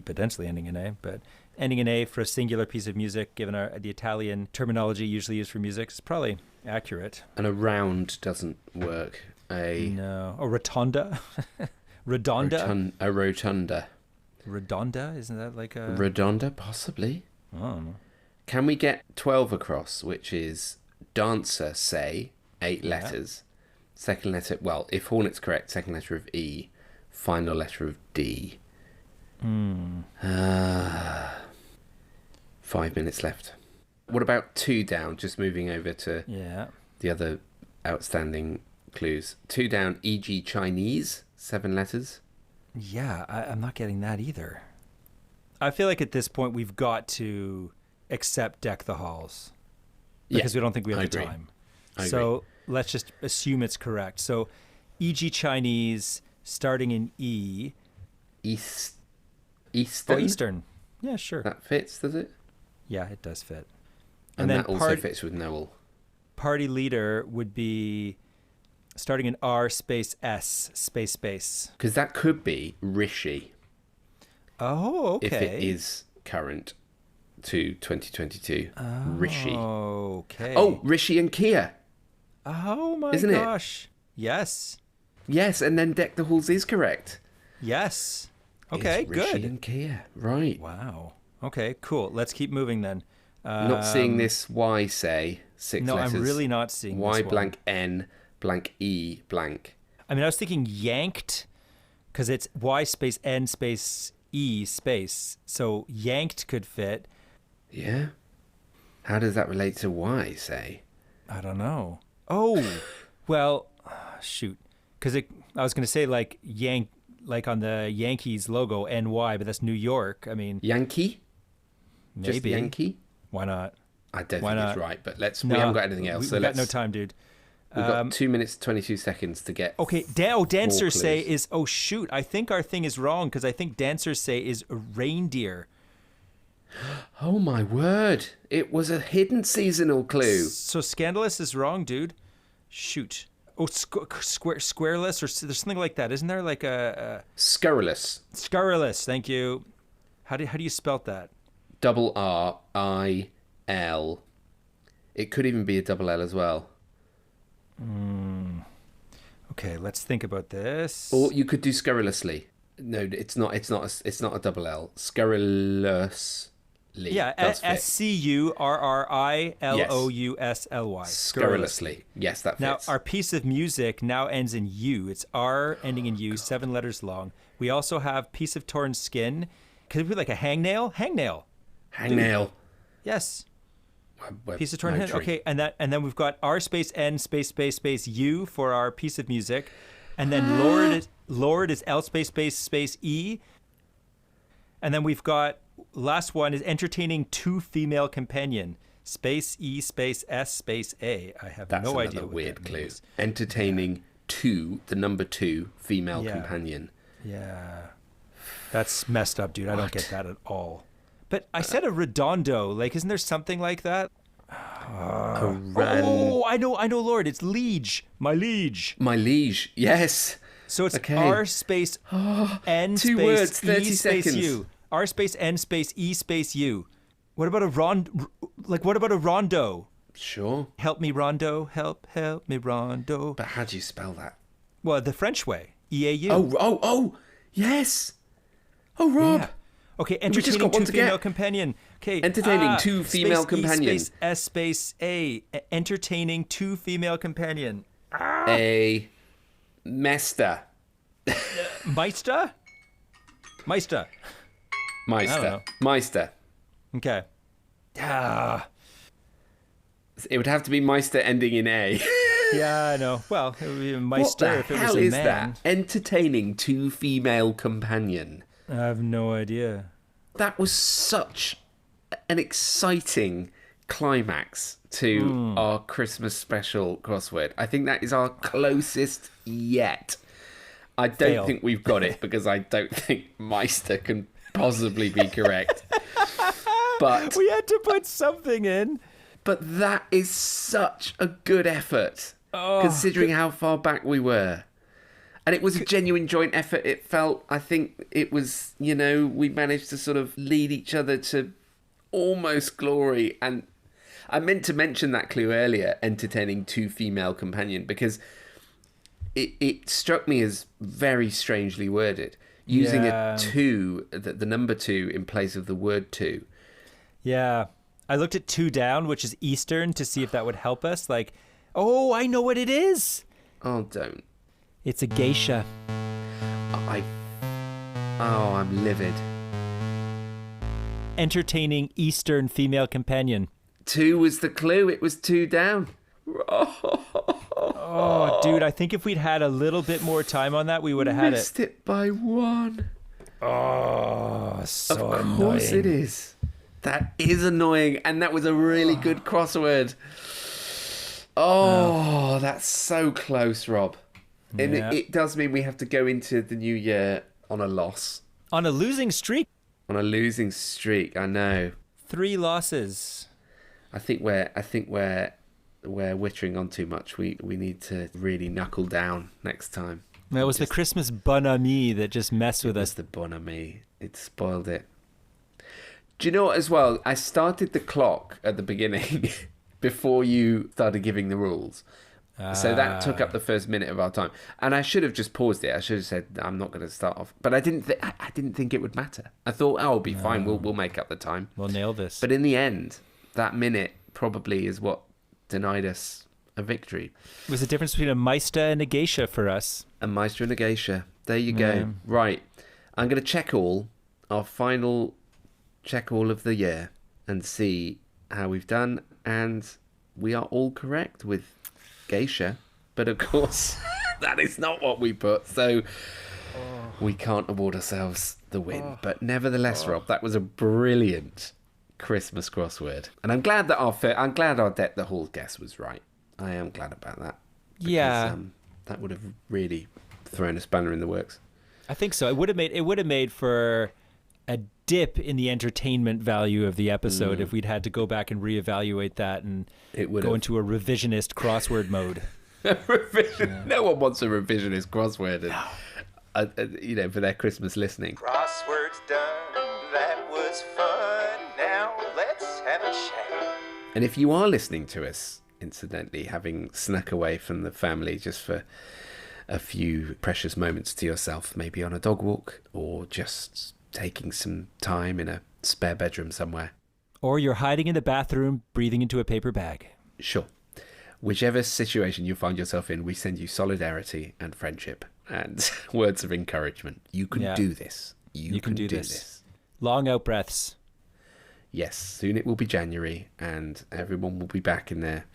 potentially ending in A, but ending in A for a singular piece of music, given the Italian terminology usually used for music, is probably accurate. And a round doesn't work. No. A rotonda? Redonda? A rotunda. Redonda? Isn't that like a... Redonda, possibly. I don't know. Can we get 12 across, which is dancer, say, 8 letters. Second letter, well, if hornet's correct, second letter of E, final letter of D. 5 minutes left. What about 2 down, just moving over to the other outstanding clues. 2 down, e.g. Chinese, 7 letters. Yeah, I'm not getting that either. I feel like at this point we've got to accept Deck the Halls. Because we don't think we have the time. I agree. Let's just assume it's correct. So, e.g. Chinese, starting in E. Eastern? Oh, Eastern. Yeah, sure. That fits, does it? Yeah, it does fit. And then that also fits with Noel. Party leader would be starting in R space S space. Because that could be Rishi. Oh, okay. If it is current to 2022. Rishi. Okay. Oh, Rishi and Kia. Oh my Isn't gosh. Yes. Yes, and then Deck the Halls is correct. Yes. Okay, it's good. Rishi and Kia. Right. Wow. Okay, cool. Let's keep moving then. Not seeing this Y say 6 letters. No, I'm really not seeing Y this one. blank N blank E blank. I mean, I was thinking yanked because it's Y space N space E space. So yanked could fit. Yeah. How does that relate to Y, say? I don't know. Oh, well, shoot. Because I was going to say like on the Yankees logo, NY, but that's New York. I mean... Yankee? Maybe. Just Yankee? Why not? I don't think it's right, but we No, haven't got anything else. We've got no time, dude. We've got 2 minutes, 22 seconds to get... Okay, dancers say is... Oh, shoot. I think our thing is wrong because I think dancers say is a reindeer. Oh, my word. It was a hidden seasonal clue. So scandalous is wrong, dude. Shoot. Oh, squareless or there's something like that. Isn't there like a... Scurrilous. Scurrilous, thank you. How do you spell that? RRIL. It could even be a double L as well. Okay, let's think about this. Or you could do scurrilously. No, it's not a double L. Scurrilously. Yeah, SCURRILOUSLY. Scurrilously. Yes, that fits. Now, our piece of music now ends in U. It's R ending in U, 7 letters long. We also have piece of torn skin. Could it be like a hangnail? Hangnail. Hangnail. Yes. Piece of torn skin. Okay, and then we've got R space N space space space U for our piece of music. And then Lord is L space space space E. And then we've got last one is entertaining 2 female companion. Space E space S space A. I have no idea. That's another weird clue. Entertaining 2, the number 2 female companion. Yeah. That's messed up, dude. I don't get that at all. But I said a redondo. Like, isn't there something like that? Oh, I know, Lord. It's liege. My liege. My liege. Yes. So it's R space N space 2 words, 30 E space seconds. U. R space N space E space U. What about a rondo? Sure. Help me rondo. Help me rondo. But how do you spell that? Well, the French way. EAU. Oh, yes. Oh, Rob. Yeah. Okay, entertaining 2 female companion. Okay, entertaining 2 female companion. Space S space A. Entertaining 2 female companion. A Mester. Meister. Meister. Okay. It would have to be Meister ending in A. Yeah, I know. Well, it would be a What Meister the if it was hell a is man. that? Entertaining two female companion. I have no idea. That was such an exciting climax to our Christmas special crossword. I think that is our closest yet. I don't Fail. think we've got it because I don't think Meister can possibly be correct. But We had to put something in. that is such a good effort, considering how far back we were. And it was a genuine joint effort. It felt, I think it was, we managed to sort of lead each other to almost glory. And I meant to mention that clue earlier, entertaining two female companion, because it struck me as very strangely worded. Using Yeah. a two, the number two in place of the word two. Yeah. I looked at 2 down, which is Eastern, to see if that would help us. Like, oh, I know what it is. Oh, don't. It's a geisha. I'm livid. Entertaining Eastern female companion. Two was the clue. It was 2 down. Oh, dude, I think if we'd had a little bit more time on that, we would have had it. Missed it by 1. Oh, so Of course annoying. it is. That is annoying, and that was a really good crossword. Oh, that's so close, Rob. And Yeah. it does mean we have to go into the new year on a loss, On a losing streak, on a losing streak. I know. 3 losses. I think we're wittering on too much. We need to really knuckle down next time. That was the Christmas bon ami that just messed with It was us. the bon ami. It spoiled it. Do you know what, as well? I started the clock at the beginning before you started giving the rules. So that took up the first minute of our time. And I should have just paused it. I should have said, I'm not going to start off. But I didn't think it would matter. I thought, it'll be fine. We'll make up the time. We'll nail this. But in the end, that minute probably is what denied us a victory. It was the difference between a Meister and a geisha for us. A Meister and a Geisha. There you go. Yeah. Right. I'm going to check our final check all of the year and see how we've done. And we are all correct with Geisha. But of course, that is not what we put. So we can't award ourselves the win. But nevertheless, Rob, that was a brilliant Christmas crossword. And I'm glad that the Hall guess was right. I am glad about that. Because, Yeah. that would have really thrown a spanner in the works. I think so. It would have made for a dip in the entertainment value of the episode if we'd had to go back and reevaluate that and It would go have. into a revisionist crossword mode. No one wants a revisionist crossword, for their Christmas listening. Crosswords done, that was fun. Now let's have a chat. And if you are listening to us, incidentally, having snuck away from the family just for a few precious moments to yourself, maybe on a dog walk or just taking some time in a spare bedroom somewhere. Or you're hiding in the bathroom, breathing into a paper bag. Sure. Whichever situation you find yourself in, we send you solidarity and friendship and words of encouragement. You can do this. You can do this. Long out breaths. Yes, soon it will be January and everyone will be back in their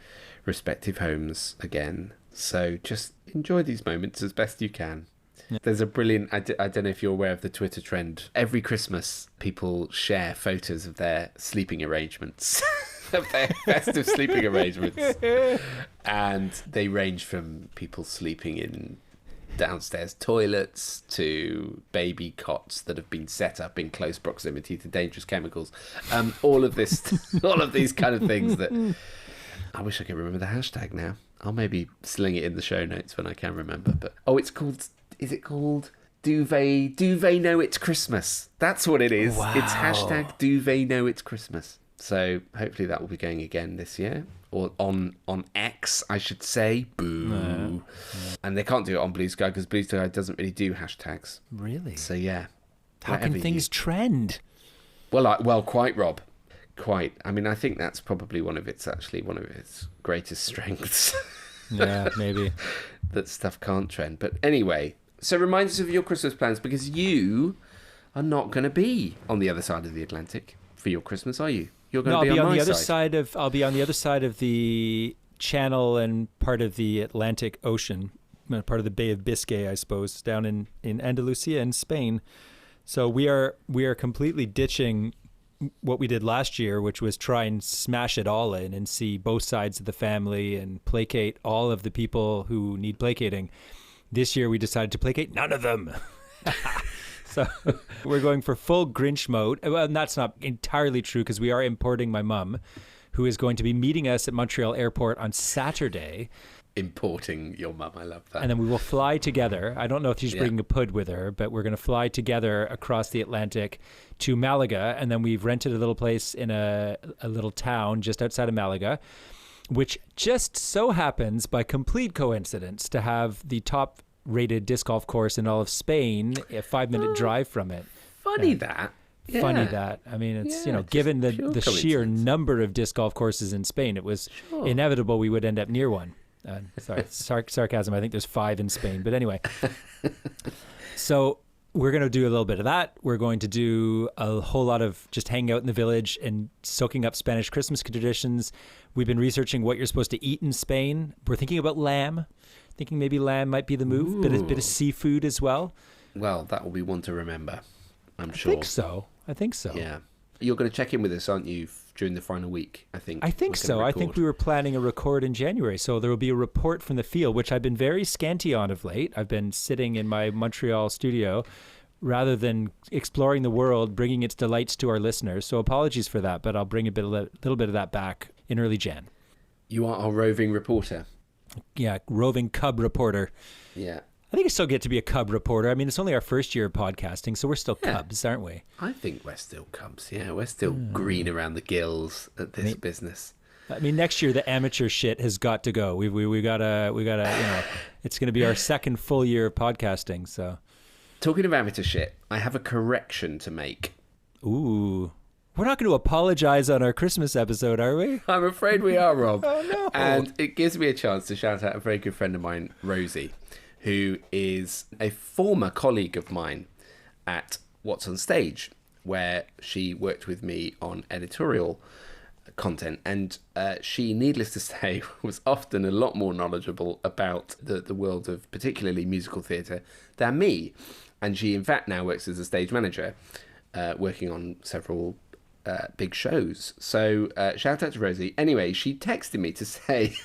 respective homes again. So just enjoy these moments as best you can. Yeah. There's a brilliant, I don't know if you're aware of the Twitter trend. Every Christmas, people share photos of their sleeping arrangements, of their festive sleeping arrangements. And they range from people sleeping in downstairs toilets to baby cots that have been set up in close proximity to dangerous chemicals. All of these kind of things that I wish I could remember the hashtag now. I'll maybe sling it in the show notes when I can remember. But is it called Do They Know It's Christmas? That's what it is. Wow. It's hashtag Do They Know It's Christmas. So hopefully that will be going again this year. Or on X, I should say. Boo. And they can't do it on Blue Sky because Blue Sky doesn't really do hashtags. Really? So yeah. How can things trend? Well, quite, Rob. Quite. I mean, I think that's probably one of its greatest strengths. Yeah, maybe. That stuff can't trend. But anyway, so remind us of your Christmas plans because you are not going to be on the other side of the Atlantic for your Christmas, are you? You're going to be on my the other side. I'll be on the other side of the Channel and part of the Atlantic Ocean, part of the Bay of Biscay, I suppose, down in Andalusia in Spain. So we are completely ditching what we did last year, which was try and smash it all in and see both sides of the family and placate all of the people who need placating. This year we decided to placate none of them. So we're going for full Grinch mode. Well, and that's not entirely true because we are importing my mum, who is going to be meeting us at Montreal Airport on Saturday. Importing your mum, I love that. And then we will fly together. I don't know if she's bringing a pud with her, but we're going to fly together across the Atlantic to Malaga. And then we've rented a little place in a little town just outside of Malaga, which just so happens by complete coincidence to have the top rated disc golf course in all of Spain, a 5-minute drive from it. Funny that. Yeah. Funny that. I mean, it's, given the sheer number of disc golf courses in Spain, it was inevitable we would end up near one. Sorry, sarcasm. I think there's 5 in Spain. But anyway, so we're going to do a little bit of that. We're going to do a whole lot of just hanging out in the village and soaking up Spanish Christmas traditions. We've been researching what you're supposed to eat in Spain. We're thinking about lamb, thinking maybe lamb might be the move, bit of seafood as well. Well, that will be one to remember, I'm sure. I think so. Yeah. You're going to check in with us, aren't you, during the final week, I think so. I think we were planning a record in January. So there will be a report from the field, which I've been very scanty on of late. I've been sitting in my Montreal studio rather than exploring the world, bringing its delights to our listeners. So apologies for that, but I'll bring a little bit of that back in early Jan. You are our roving reporter. Yeah, roving cub reporter. Yeah. I think I still get to be a cub reporter. I mean, it's only our first year of podcasting, so we're still cubs, aren't we? I think we're still cubs. Yeah, we're still green around the gills at this business. I mean, next year the amateur shit has got to go. We gotta. It's going to be our second full year of podcasting. So, talking of amateur shit, I have a correction to make. Ooh. We're not going to apologize on our Christmas episode, are we? I'm afraid we are, Rob. Oh, no. And it gives me a chance to shout out a very good friend of mine, Rosie, who is a former colleague of mine at What's on Stage, where she worked with me on editorial content. And she, needless to say, was often a lot more knowledgeable about the world of particularly musical theatre than me. And she, in fact, now works as a stage manager, working on several big shows. So shout out to Rosie. Anyway, she texted me to say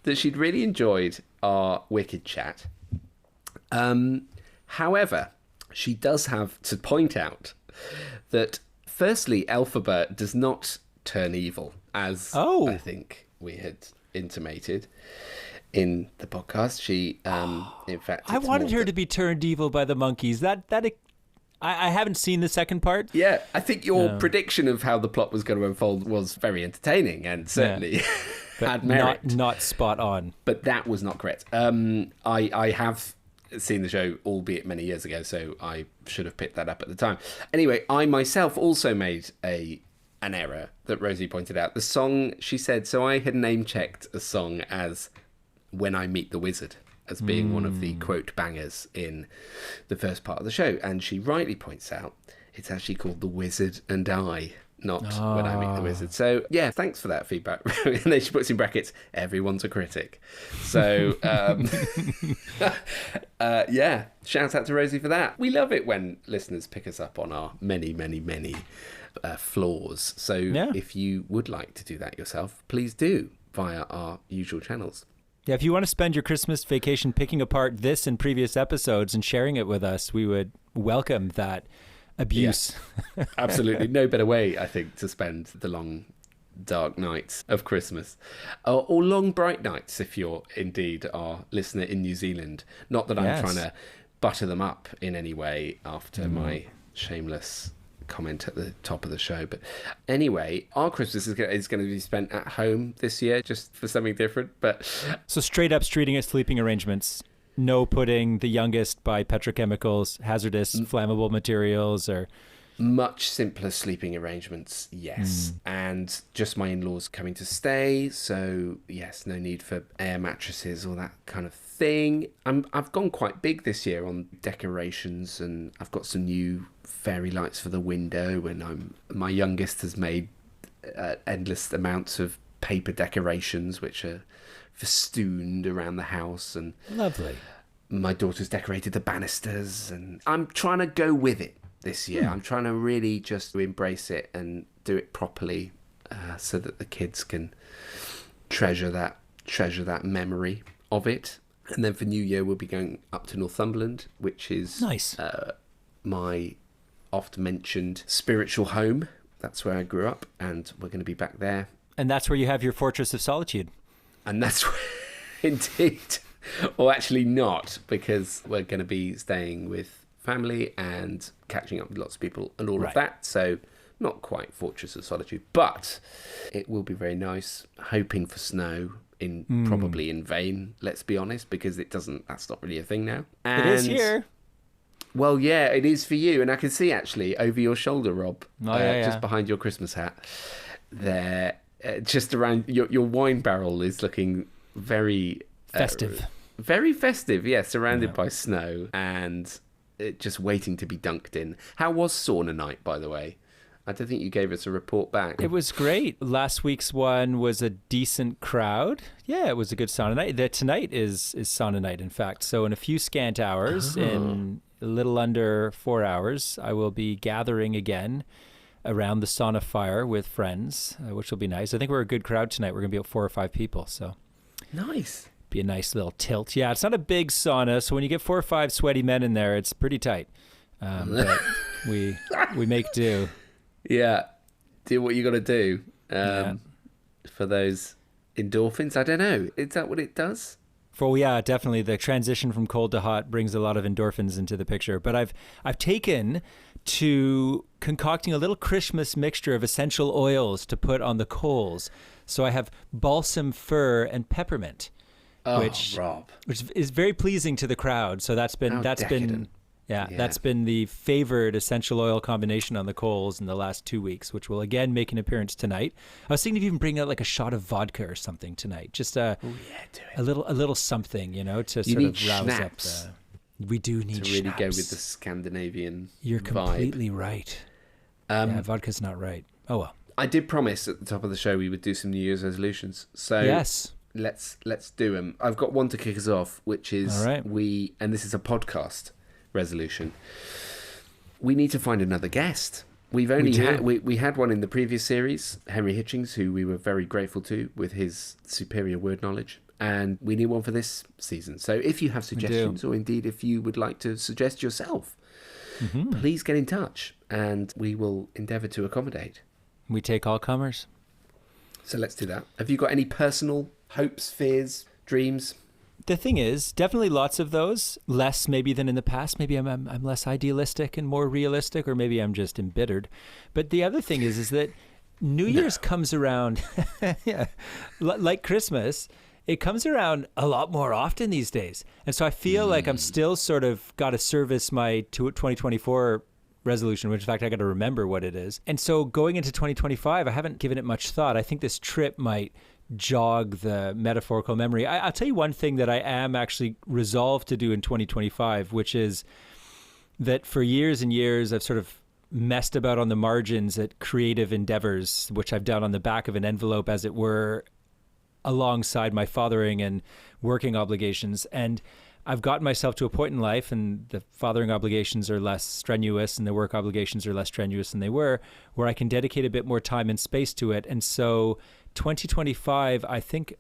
that she'd really enjoyed our Wicked chat. However, she does have to point out that firstly, Elphaba does not turn evil, as I think we had intimated in the podcast. She, in fact, I wanted her to be turned evil by the monkeys. I haven't seen the second part. Yeah, I think your prediction of how the plot was going to unfold was very entertaining and certainly had merit. Not spot on. But that was not correct. I have seen the show, albeit many years ago, so I should have picked that up at the time. Anyway, I myself also made an error that Rosie pointed out. The song, she said, so I had name-checked a song as When I Meet the Wizard, as being one of the quote bangers in the first part of the show. And she rightly points out it's actually called The Wizard and I, not When I Meet the Wizard. So, yeah, thanks for that feedback. And then she puts in brackets, everyone's a critic. So, yeah, shout out to Rosie for that. We love it when listeners pick us up on our many, many, many flaws. So if you would like to do that yourself, please do via our usual channels. Yeah, if you want to spend your Christmas vacation picking apart this and previous episodes and sharing it with us, we would welcome that abuse. Yeah, absolutely. No better way, I think, to spend the long, dark nights of Christmas. Or long, bright nights, if you're indeed our listener in New Zealand. Not that I'm trying to butter them up in any way after my shameless comment at the top of the show. But anyway, our Christmas is going to be spent at home this year, just for something different. But so straight up sleeping arrangements, no putting the youngest by petrochemicals, hazardous flammable materials, or much simpler sleeping arrangements, yes. And just my in-laws coming to stay, so yes, no need for air mattresses or that kind of thing. I've gone quite big this year on decorations, and I've got some new fairy lights for the window, and my youngest has made endless amounts of paper decorations which are festooned around the house, and Lovely. my daughter's decorated the banisters, and I'm trying to go with it this year. I'm trying to really just embrace it and do it properly, so that the kids can treasure that memory of it. And then for New Year, we'll be going up to Northumberland, which is Nice. my oft-mentioned spiritual home. That's where I grew up, and we're going to be back there. And that's where you have your fortress of solitude. And that's where, indeed, or actually not, because we're going to be staying with family and catching up with lots of people and all of that. So not quite fortress of solitude, but it will be very nice. Hoping for snow, probably in vain, let's be honest, because that's not really a thing now. It is here. Well, yeah, it is for you. And I can see actually over your shoulder, Rob, just behind your Christmas hat there, just around your wine barrel is looking very Festive. Very festive, yeah, surrounded by snow and just waiting to be dunked in. How was sauna night, by the way? I don't think you gave us a report back. It was great. Last week's one was a decent crowd. Yeah, it was a good sauna night. Tonight is sauna night, in fact. So in a few scant hours, in a little under 4 hours, I will be gathering again around the sauna fire with friends, which will be nice. I think we're a good crowd tonight. We're going to be about 4 or 5 people. So nice. Be a nice little tilt. Yeah, it's not a big sauna, so when you get 4 or 5 sweaty men in there, it's pretty tight. But we make do. Yeah, do what you got to do for those endorphins. I don't know. Is that what it does? Yeah, definitely. The transition from cold to hot brings a lot of endorphins into the picture. But I've taken to concocting a little Christmas mixture of essential oils to put on the coals. So I have balsam fir and peppermint, which is very pleasing to the crowd. So that's been the favored essential oil combination on the coals in the last 2 weeks, which will again make an appearance tonight. I was thinking of even bringing out like a shot of vodka or something tonight, just a little something, to sort of rouse up. We do need to really schnapps. go with the Scandinavian. You're vibe. completely right. Vodka's not right. Oh well. I did promise at the top of the show we would do some New Year's resolutions. So yes, let's do them. I've got one to kick us off, which is and this is a podcast resolution. We need to find another guest. We've only we had one in the previous series, Henry Hitchings, who we were very grateful to with his superior word knowledge, and we need one for this season. So if you have suggestions, or indeed if you would like to suggest yourself, please get in touch and we will endeavour to accommodate. We take all comers. So let's do that. Have you got any personal hopes, fears, dreams? The thing is, definitely lots of those, less maybe than in the past. Maybe I'm less idealistic and more realistic, or maybe I'm just embittered. But the other thing is that New Year's comes around, like Christmas, it comes around a lot more often these days. And so I feel like I'm still sort of got to service my 2024 resolution, which in fact I got to remember what it is. And so going into 2025, I haven't given it much thought. I think this trip might jog the metaphorical memory. I'll tell you one thing that I am actually resolved to do in 2025, which is that for years and years, I've sort of messed about on the margins at creative endeavors, which I've done on the back of an envelope, as it were, alongside my fathering and working obligations. And I've gotten myself to a point in life, and the fathering obligations are less strenuous and the work obligations are less strenuous than they were, where I can dedicate a bit more time and space to it. And so 2025, I think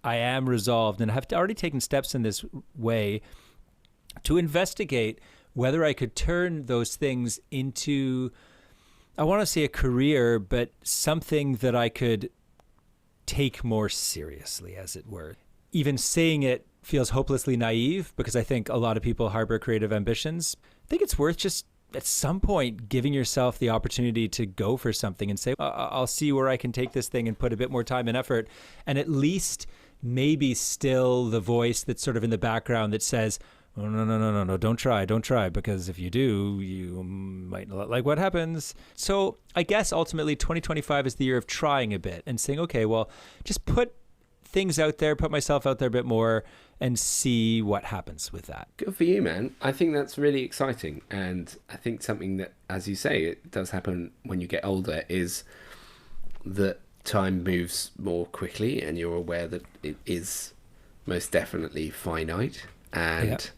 I am resolved, and have already taken steps in this way, to investigate whether I could turn those things into, I want to say a career, but something that I could take more seriously, as it were. Even saying it feels hopelessly naive, because I think a lot of people harbor creative ambitions. I think it's worth just at some point giving yourself the opportunity to go for something and say, I'll see where I can take this thing and put a bit more time and effort, and at least maybe still the voice that's sort of in the background that says, oh, no, don't try, because if you do, you might not like what happens. So I guess ultimately 2025 is the year of trying a bit and saying, okay, well, just put things out there, put myself out there a bit more, and see what happens with that. Good for you, man. I think that's really exciting. And I think something that, as you say, it does happen when you get older, is that time moves more quickly, and you're aware that it is most definitely finite, and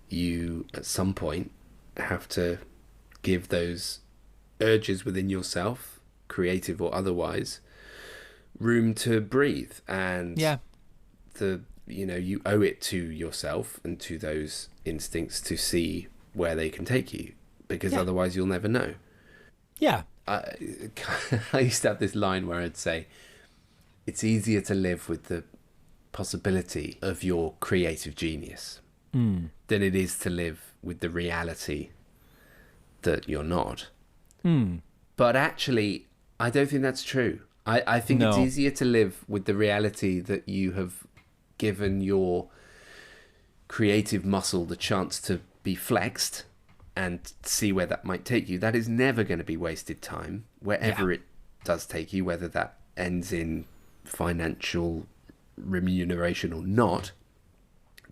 you at some point have to give those urges within yourself, creative or otherwise, room to breathe. And you owe it to yourself and to those instincts to see where they can take you, because otherwise you'll never know. I used to have this line where I'd say, it's easier to live with the possibility of your creative genius than it is to live with the reality that you're not. But actually, I don't think that's true. I think it's easier to live with the reality that you have given your creative muscle the chance to be flexed and see where that might take you. That is never going to be wasted time, wherever it does take you, whether that ends in financial remuneration or not.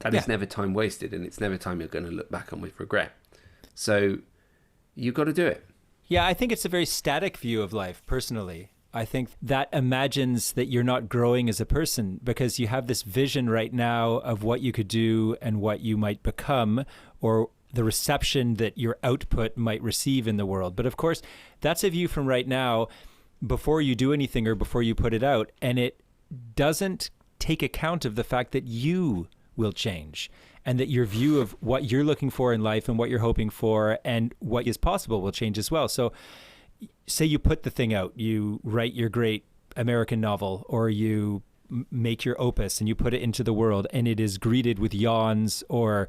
That is never time wasted, and it's never time you're going to look back on with regret. So you've got to do it. Yeah, I think it's a very static view of life, personally. I think that imagines that you're not growing as a person because you have this vision right now of what you could do and what you might become, or the reception that your output might receive in the world. But of course, that's a view from right now before you do anything or before you put it out. And it doesn't take account of the fact that you will change and that your view of what you're looking for in life and what you're hoping for and what is possible will change as well. So say you put the thing out, you write your great American novel, or you make your opus and you put it into the world, and it is greeted with yawns or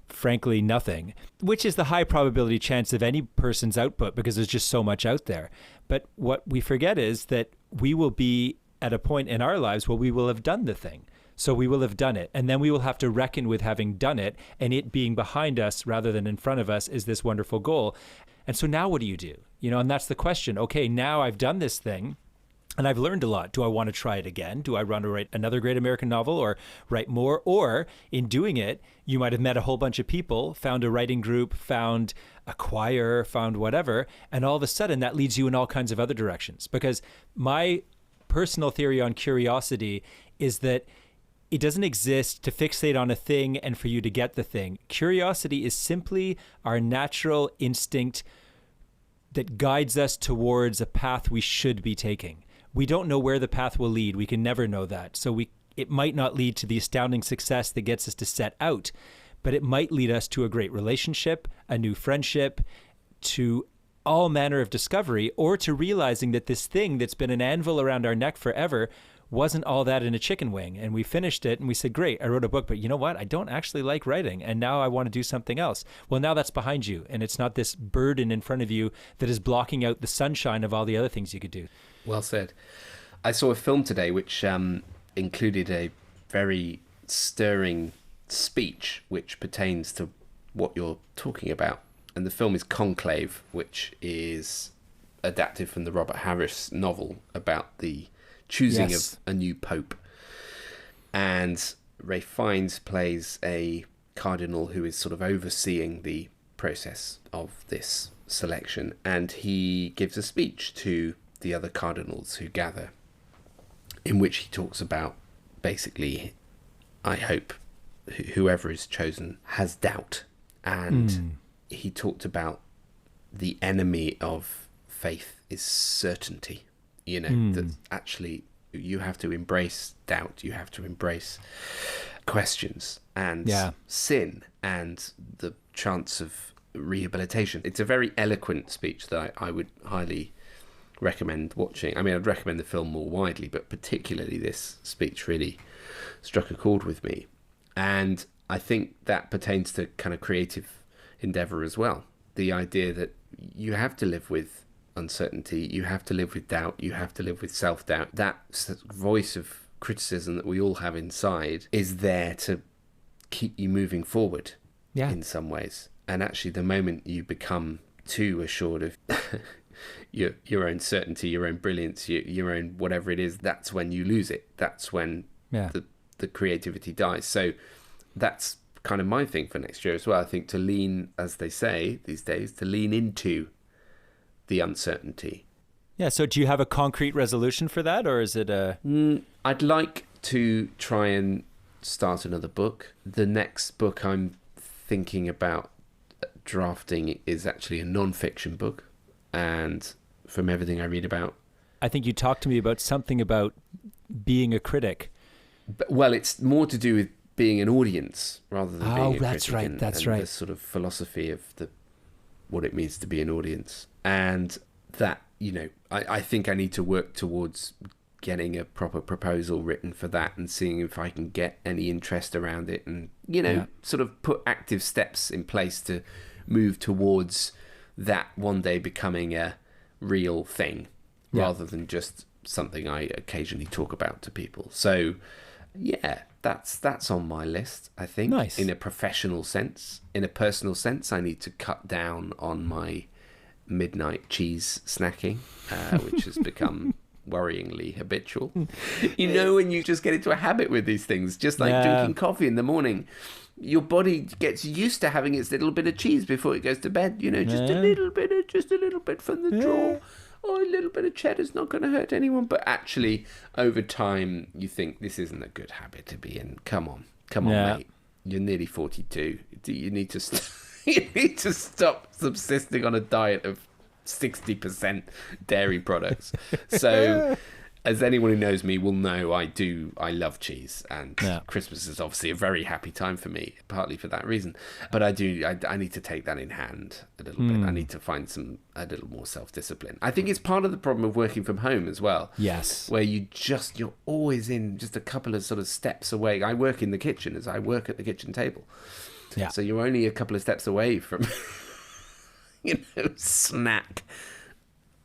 frankly nothing, which is the high probability chance of any person's output because there's just so much out there. But what we forget is that we will be at a point in our lives where we will have done the thing. So we will have done it, and then we will have to reckon with having done it, and it being behind us rather than in front of us is this wonderful goal. And so now what do you do? And that's the question. Okay, now I've done this thing and I've learned a lot. Do I want to try it again? Do I want to write another great American novel or write more? Or in doing it, you might have met a whole bunch of people, found a writing group, found a choir, found whatever, and all of a sudden that leads you in all kinds of other directions. Because my personal theory on curiosity is that it doesn't exist to fixate on a thing and for you to get the thing. Curiosity is simply our natural instinct that guides us towards a path we should be taking. We don't know where the path will lead. We can never know that. So it might not lead to the astounding success that gets us to set out, but it might lead us to a great relationship, a new friendship, to all manner of discovery, or to realizing that this thing that's been an anvil around our neck forever wasn't all that in a chicken wing. And we finished it and we said, great, I wrote a book, but you know what? I don't actually like writing. And now I want to do something else. Well, now that's behind you. And it's not this burden in front of you that is blocking out the sunshine of all the other things you could do. Well said. I saw a film today which included a very stirring speech which pertains to what you're talking about. And the film is Conclave, which is adapted from the Robert Harris novel about the choosing of a new pope. And Ralph Fiennes plays a cardinal who is sort of overseeing the process of this selection, and he gives a speech to the other cardinals who gather, in which he talks about basically, I hope whoever is chosen has doubt. And he talked about the enemy of faith is certainty. That actually you have to embrace doubt, you have to embrace questions and sin and the chance of rehabilitation. It's a very eloquent speech that I would highly recommend watching. I mean, I'd recommend the film more widely, but particularly this speech really struck a chord with me. And I think that pertains to kind of creative endeavour as well. The idea that you have to live with uncertainty, you have to live with doubt, you have to live with self-doubt. That voice of criticism that we all have inside is there to keep you moving forward in some ways. And actually the moment you become too assured of your own certainty, your own brilliance, your own whatever it is, that's when you lose it. That's when the creativity dies. So that's kind of my thing for next year as well. I think to lean, as they say these days, to lean into the uncertainty. Yeah. So do you have a concrete resolution for that, or is it a... I'd like to try and start another book. The next book I'm thinking about drafting is actually a non-fiction book. And from everything I read about... I think you talked to me about something about being a critic. Well, it's more to do with being an audience rather than being a that's critic. right. And, That's and right. the sort of philosophy of what it means to be an audience. And that, I think I need to work towards getting a proper proposal written for that and seeing if I can get any interest around it and, sort of put active steps in place to move towards that one day becoming a real thing rather than just something I occasionally talk about to people. So, yeah, that's on my list, I think. Nice. In a professional sense. In a personal sense, I need to cut down on my midnight cheese snacking, which has become worryingly habitual. When you just get into a habit with these things, just like drinking coffee in the morning, your body gets used to having its little bit of cheese before it goes to bed, just a little bit from the drawer. Oh, a little bit of cheddar's not going to hurt anyone. But actually, over time, you think this isn't a good habit to be in. Come on, mate. You're nearly 42. You need to you need to stop subsisting on a diet of 60% dairy products. So, as anyone who knows me will know, I love cheese, and Christmas is obviously a very happy time for me, partly for that reason. But I need to take that in hand a little bit. I need to find a little more self-discipline. I think it's part of the problem of working from home as well. Yes. Where you're always in just a couple of sort of steps away. I work in the kitchen as I work at the kitchen table. Yeah. So you're only a couple of steps away from, snack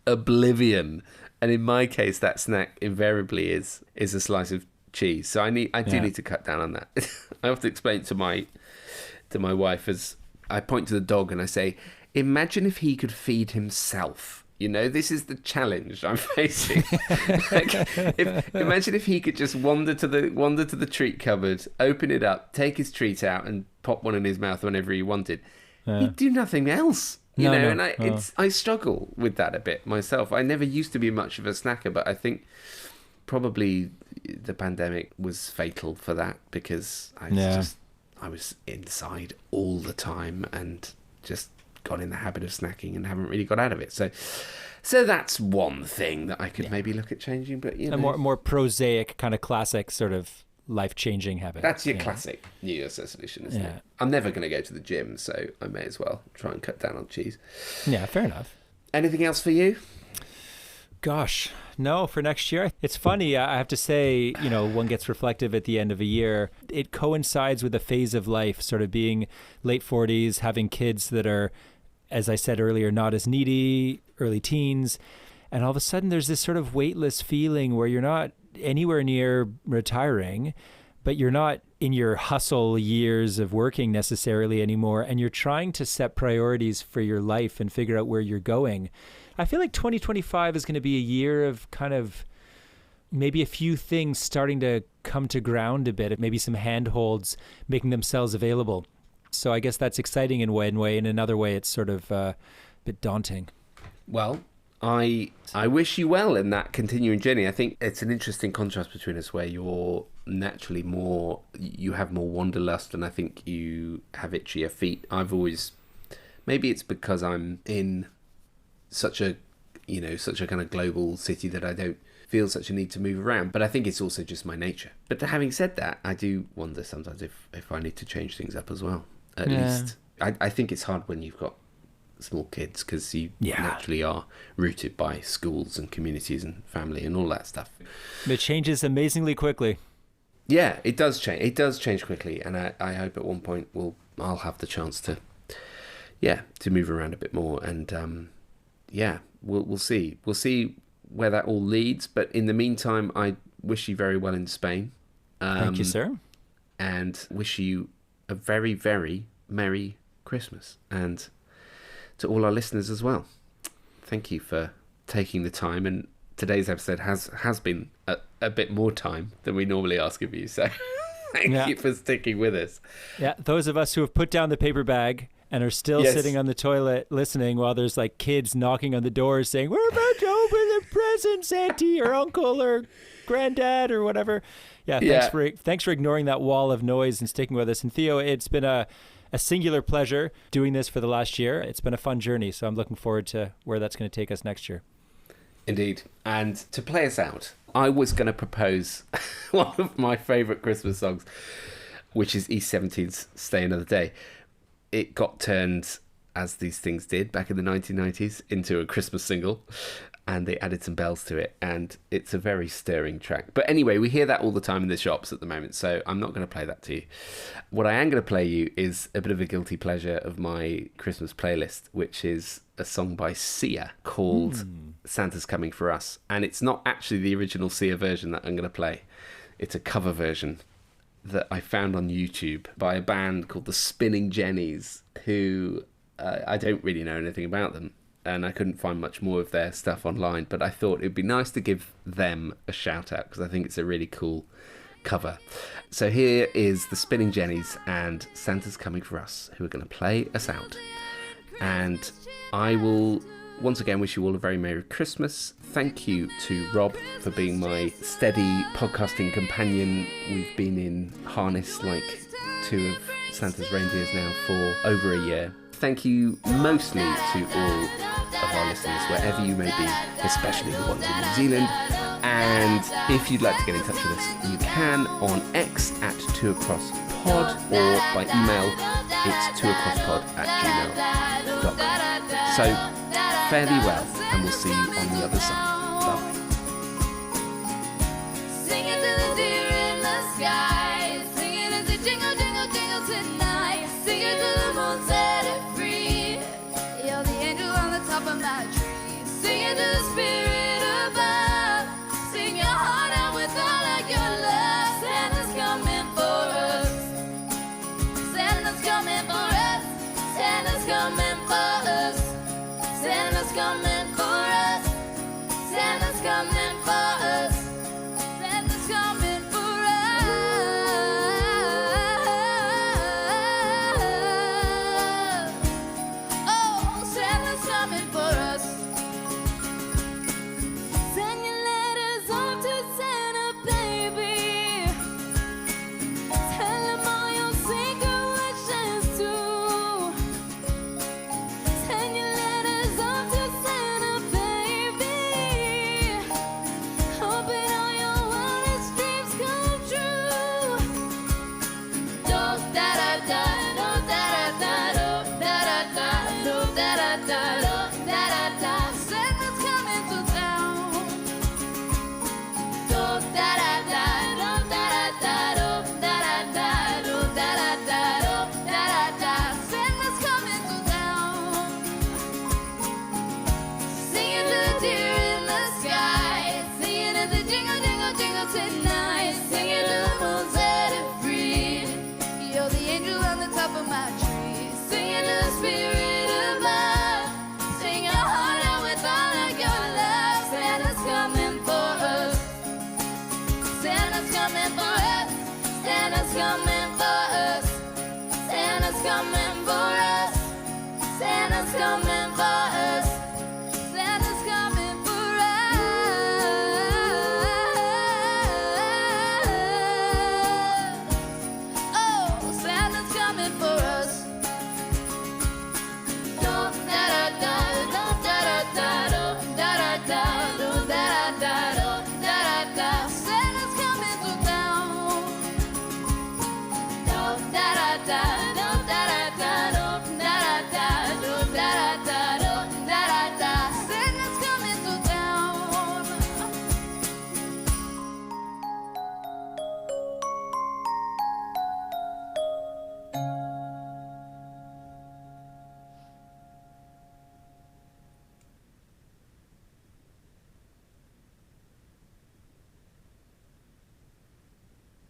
oblivion. And in my case, that snack invariably is a slice of cheese. So I do need to cut down on that. I often explain to my wife as I point to the dog and I say, imagine if he could feed himself. This is the challenge I'm facing. Imagine if he could just wander to the treat cupboard, open it up, take his treat out, and pop one in his mouth whenever he wanted. He'd do nothing else. I struggle with that a bit myself. I never used to be much of a snacker, but I think probably the pandemic was fatal for that because I was inside all the time and just got in the habit of snacking and haven't really got out of it. So that's one thing that I could maybe look at changing, but a more prosaic kind of classic sort of life-changing habit. That's your classic New Year's resolution, isn't it? I'm never going to go to the gym, so I may as well try and cut down on cheese. Yeah, fair enough. Anything else for you? Gosh, no, for next year. It's funny, I have to say, one gets reflective at the end of a year. It coincides with a phase of life, sort of being late 40s, having kids that are, as I said earlier, not as needy, early teens. And all of a sudden there's this sort of weightless feeling where you're not anywhere near retiring, but you're not in your hustle years of working necessarily anymore. And you're trying to set priorities for your life and figure out where you're going. I feel like 2025 is going to be a year of kind of maybe a few things starting to come to ground a bit, maybe some handholds making themselves available. So I guess that's exciting in one way. In another way, it's sort of a bit daunting. Well, I wish you well in that continuing journey. I think it's an interesting contrast between us where you're naturally you have more wanderlust and I think you have itchier feet. Maybe it's because I'm in such a kind of global city that I don't feel such a need to move around. But I think it's also just my nature. But having said that, I do wonder sometimes if I need to change things up as well. At least. I think it's hard when you've got small kids because you naturally are rooted by schools and communities and family and all that stuff. It changes amazingly quickly. Yeah, it does change. It does change quickly, and I hope at one point I'll have the chance to move around a bit more, and we'll see. We'll see where that all leads. But in the meantime, I wish you very well in Spain. Thank you, sir, and wish you a very, very Merry Christmas, and to all our listeners as well. Thank you for taking the time, and today's episode has been a bit more time than we normally ask of you, so thank you for sticking with us. Yeah, those of us who have put down the paper bag and are still sitting on the toilet listening while there's like kids knocking on the doors saying, we're about to open the presents, Auntie or Uncle or Granddad or whatever. Yeah, thanks for ignoring that wall of noise and sticking with us. And Theo, it's been a singular pleasure doing this for the last year. It's been a fun journey, so I'm looking forward to where that's going to take us next year. Indeed. And to play us out, I was going to propose one of my favourite Christmas songs, which is East 17's Stay Another Day. It got turned, as these things did back in the 1990s, into a Christmas single, and they added some bells to it, and it's a very stirring track. But anyway, we hear that all the time in the shops at the moment, so I'm not going to play that to you. What I am going to play you is a bit of a guilty pleasure of my Christmas playlist, which is a song by Sia called Santa's Coming for Us. And it's not actually the original Sia version that I'm going to play. It's a cover version that I found on YouTube by a band called the Spinning Jennies, who I don't really know anything about them. And I couldn't find much more of their stuff online, but I thought it'd be nice to give them a shout out because I think it's a really cool cover. So here is the Spinning Jennies and Santa's Coming for Us, who are going to play us out. And I will once again wish you all a very Merry Christmas. Thank you to Rob for being my steady podcasting companion. We've been in harness like two of Santa's reindeers now for over a year. Thank you mostly to all of our listeners, wherever you may be, especially the ones in New Zealand. And if you'd like to get in touch with us, you can on X at twoacrosspod, or by email, it's twoacrosspod@gmail.com. So, fare thee well, and we'll see you on the other side. Bye. Sing it to the deer in the sky. Sing it as a jingle, jingle, jingle tonight. Sing it to the moon, set it free. You're the angel on the top of my tree. Sing it to the spirit above. Sing your heart out with all of your love. Santa's coming for us. Santa's coming for us. Santa's coming for us. Santa's coming for us. Santa's coming for us. Santa's coming for us. Oh, Santa's coming for us.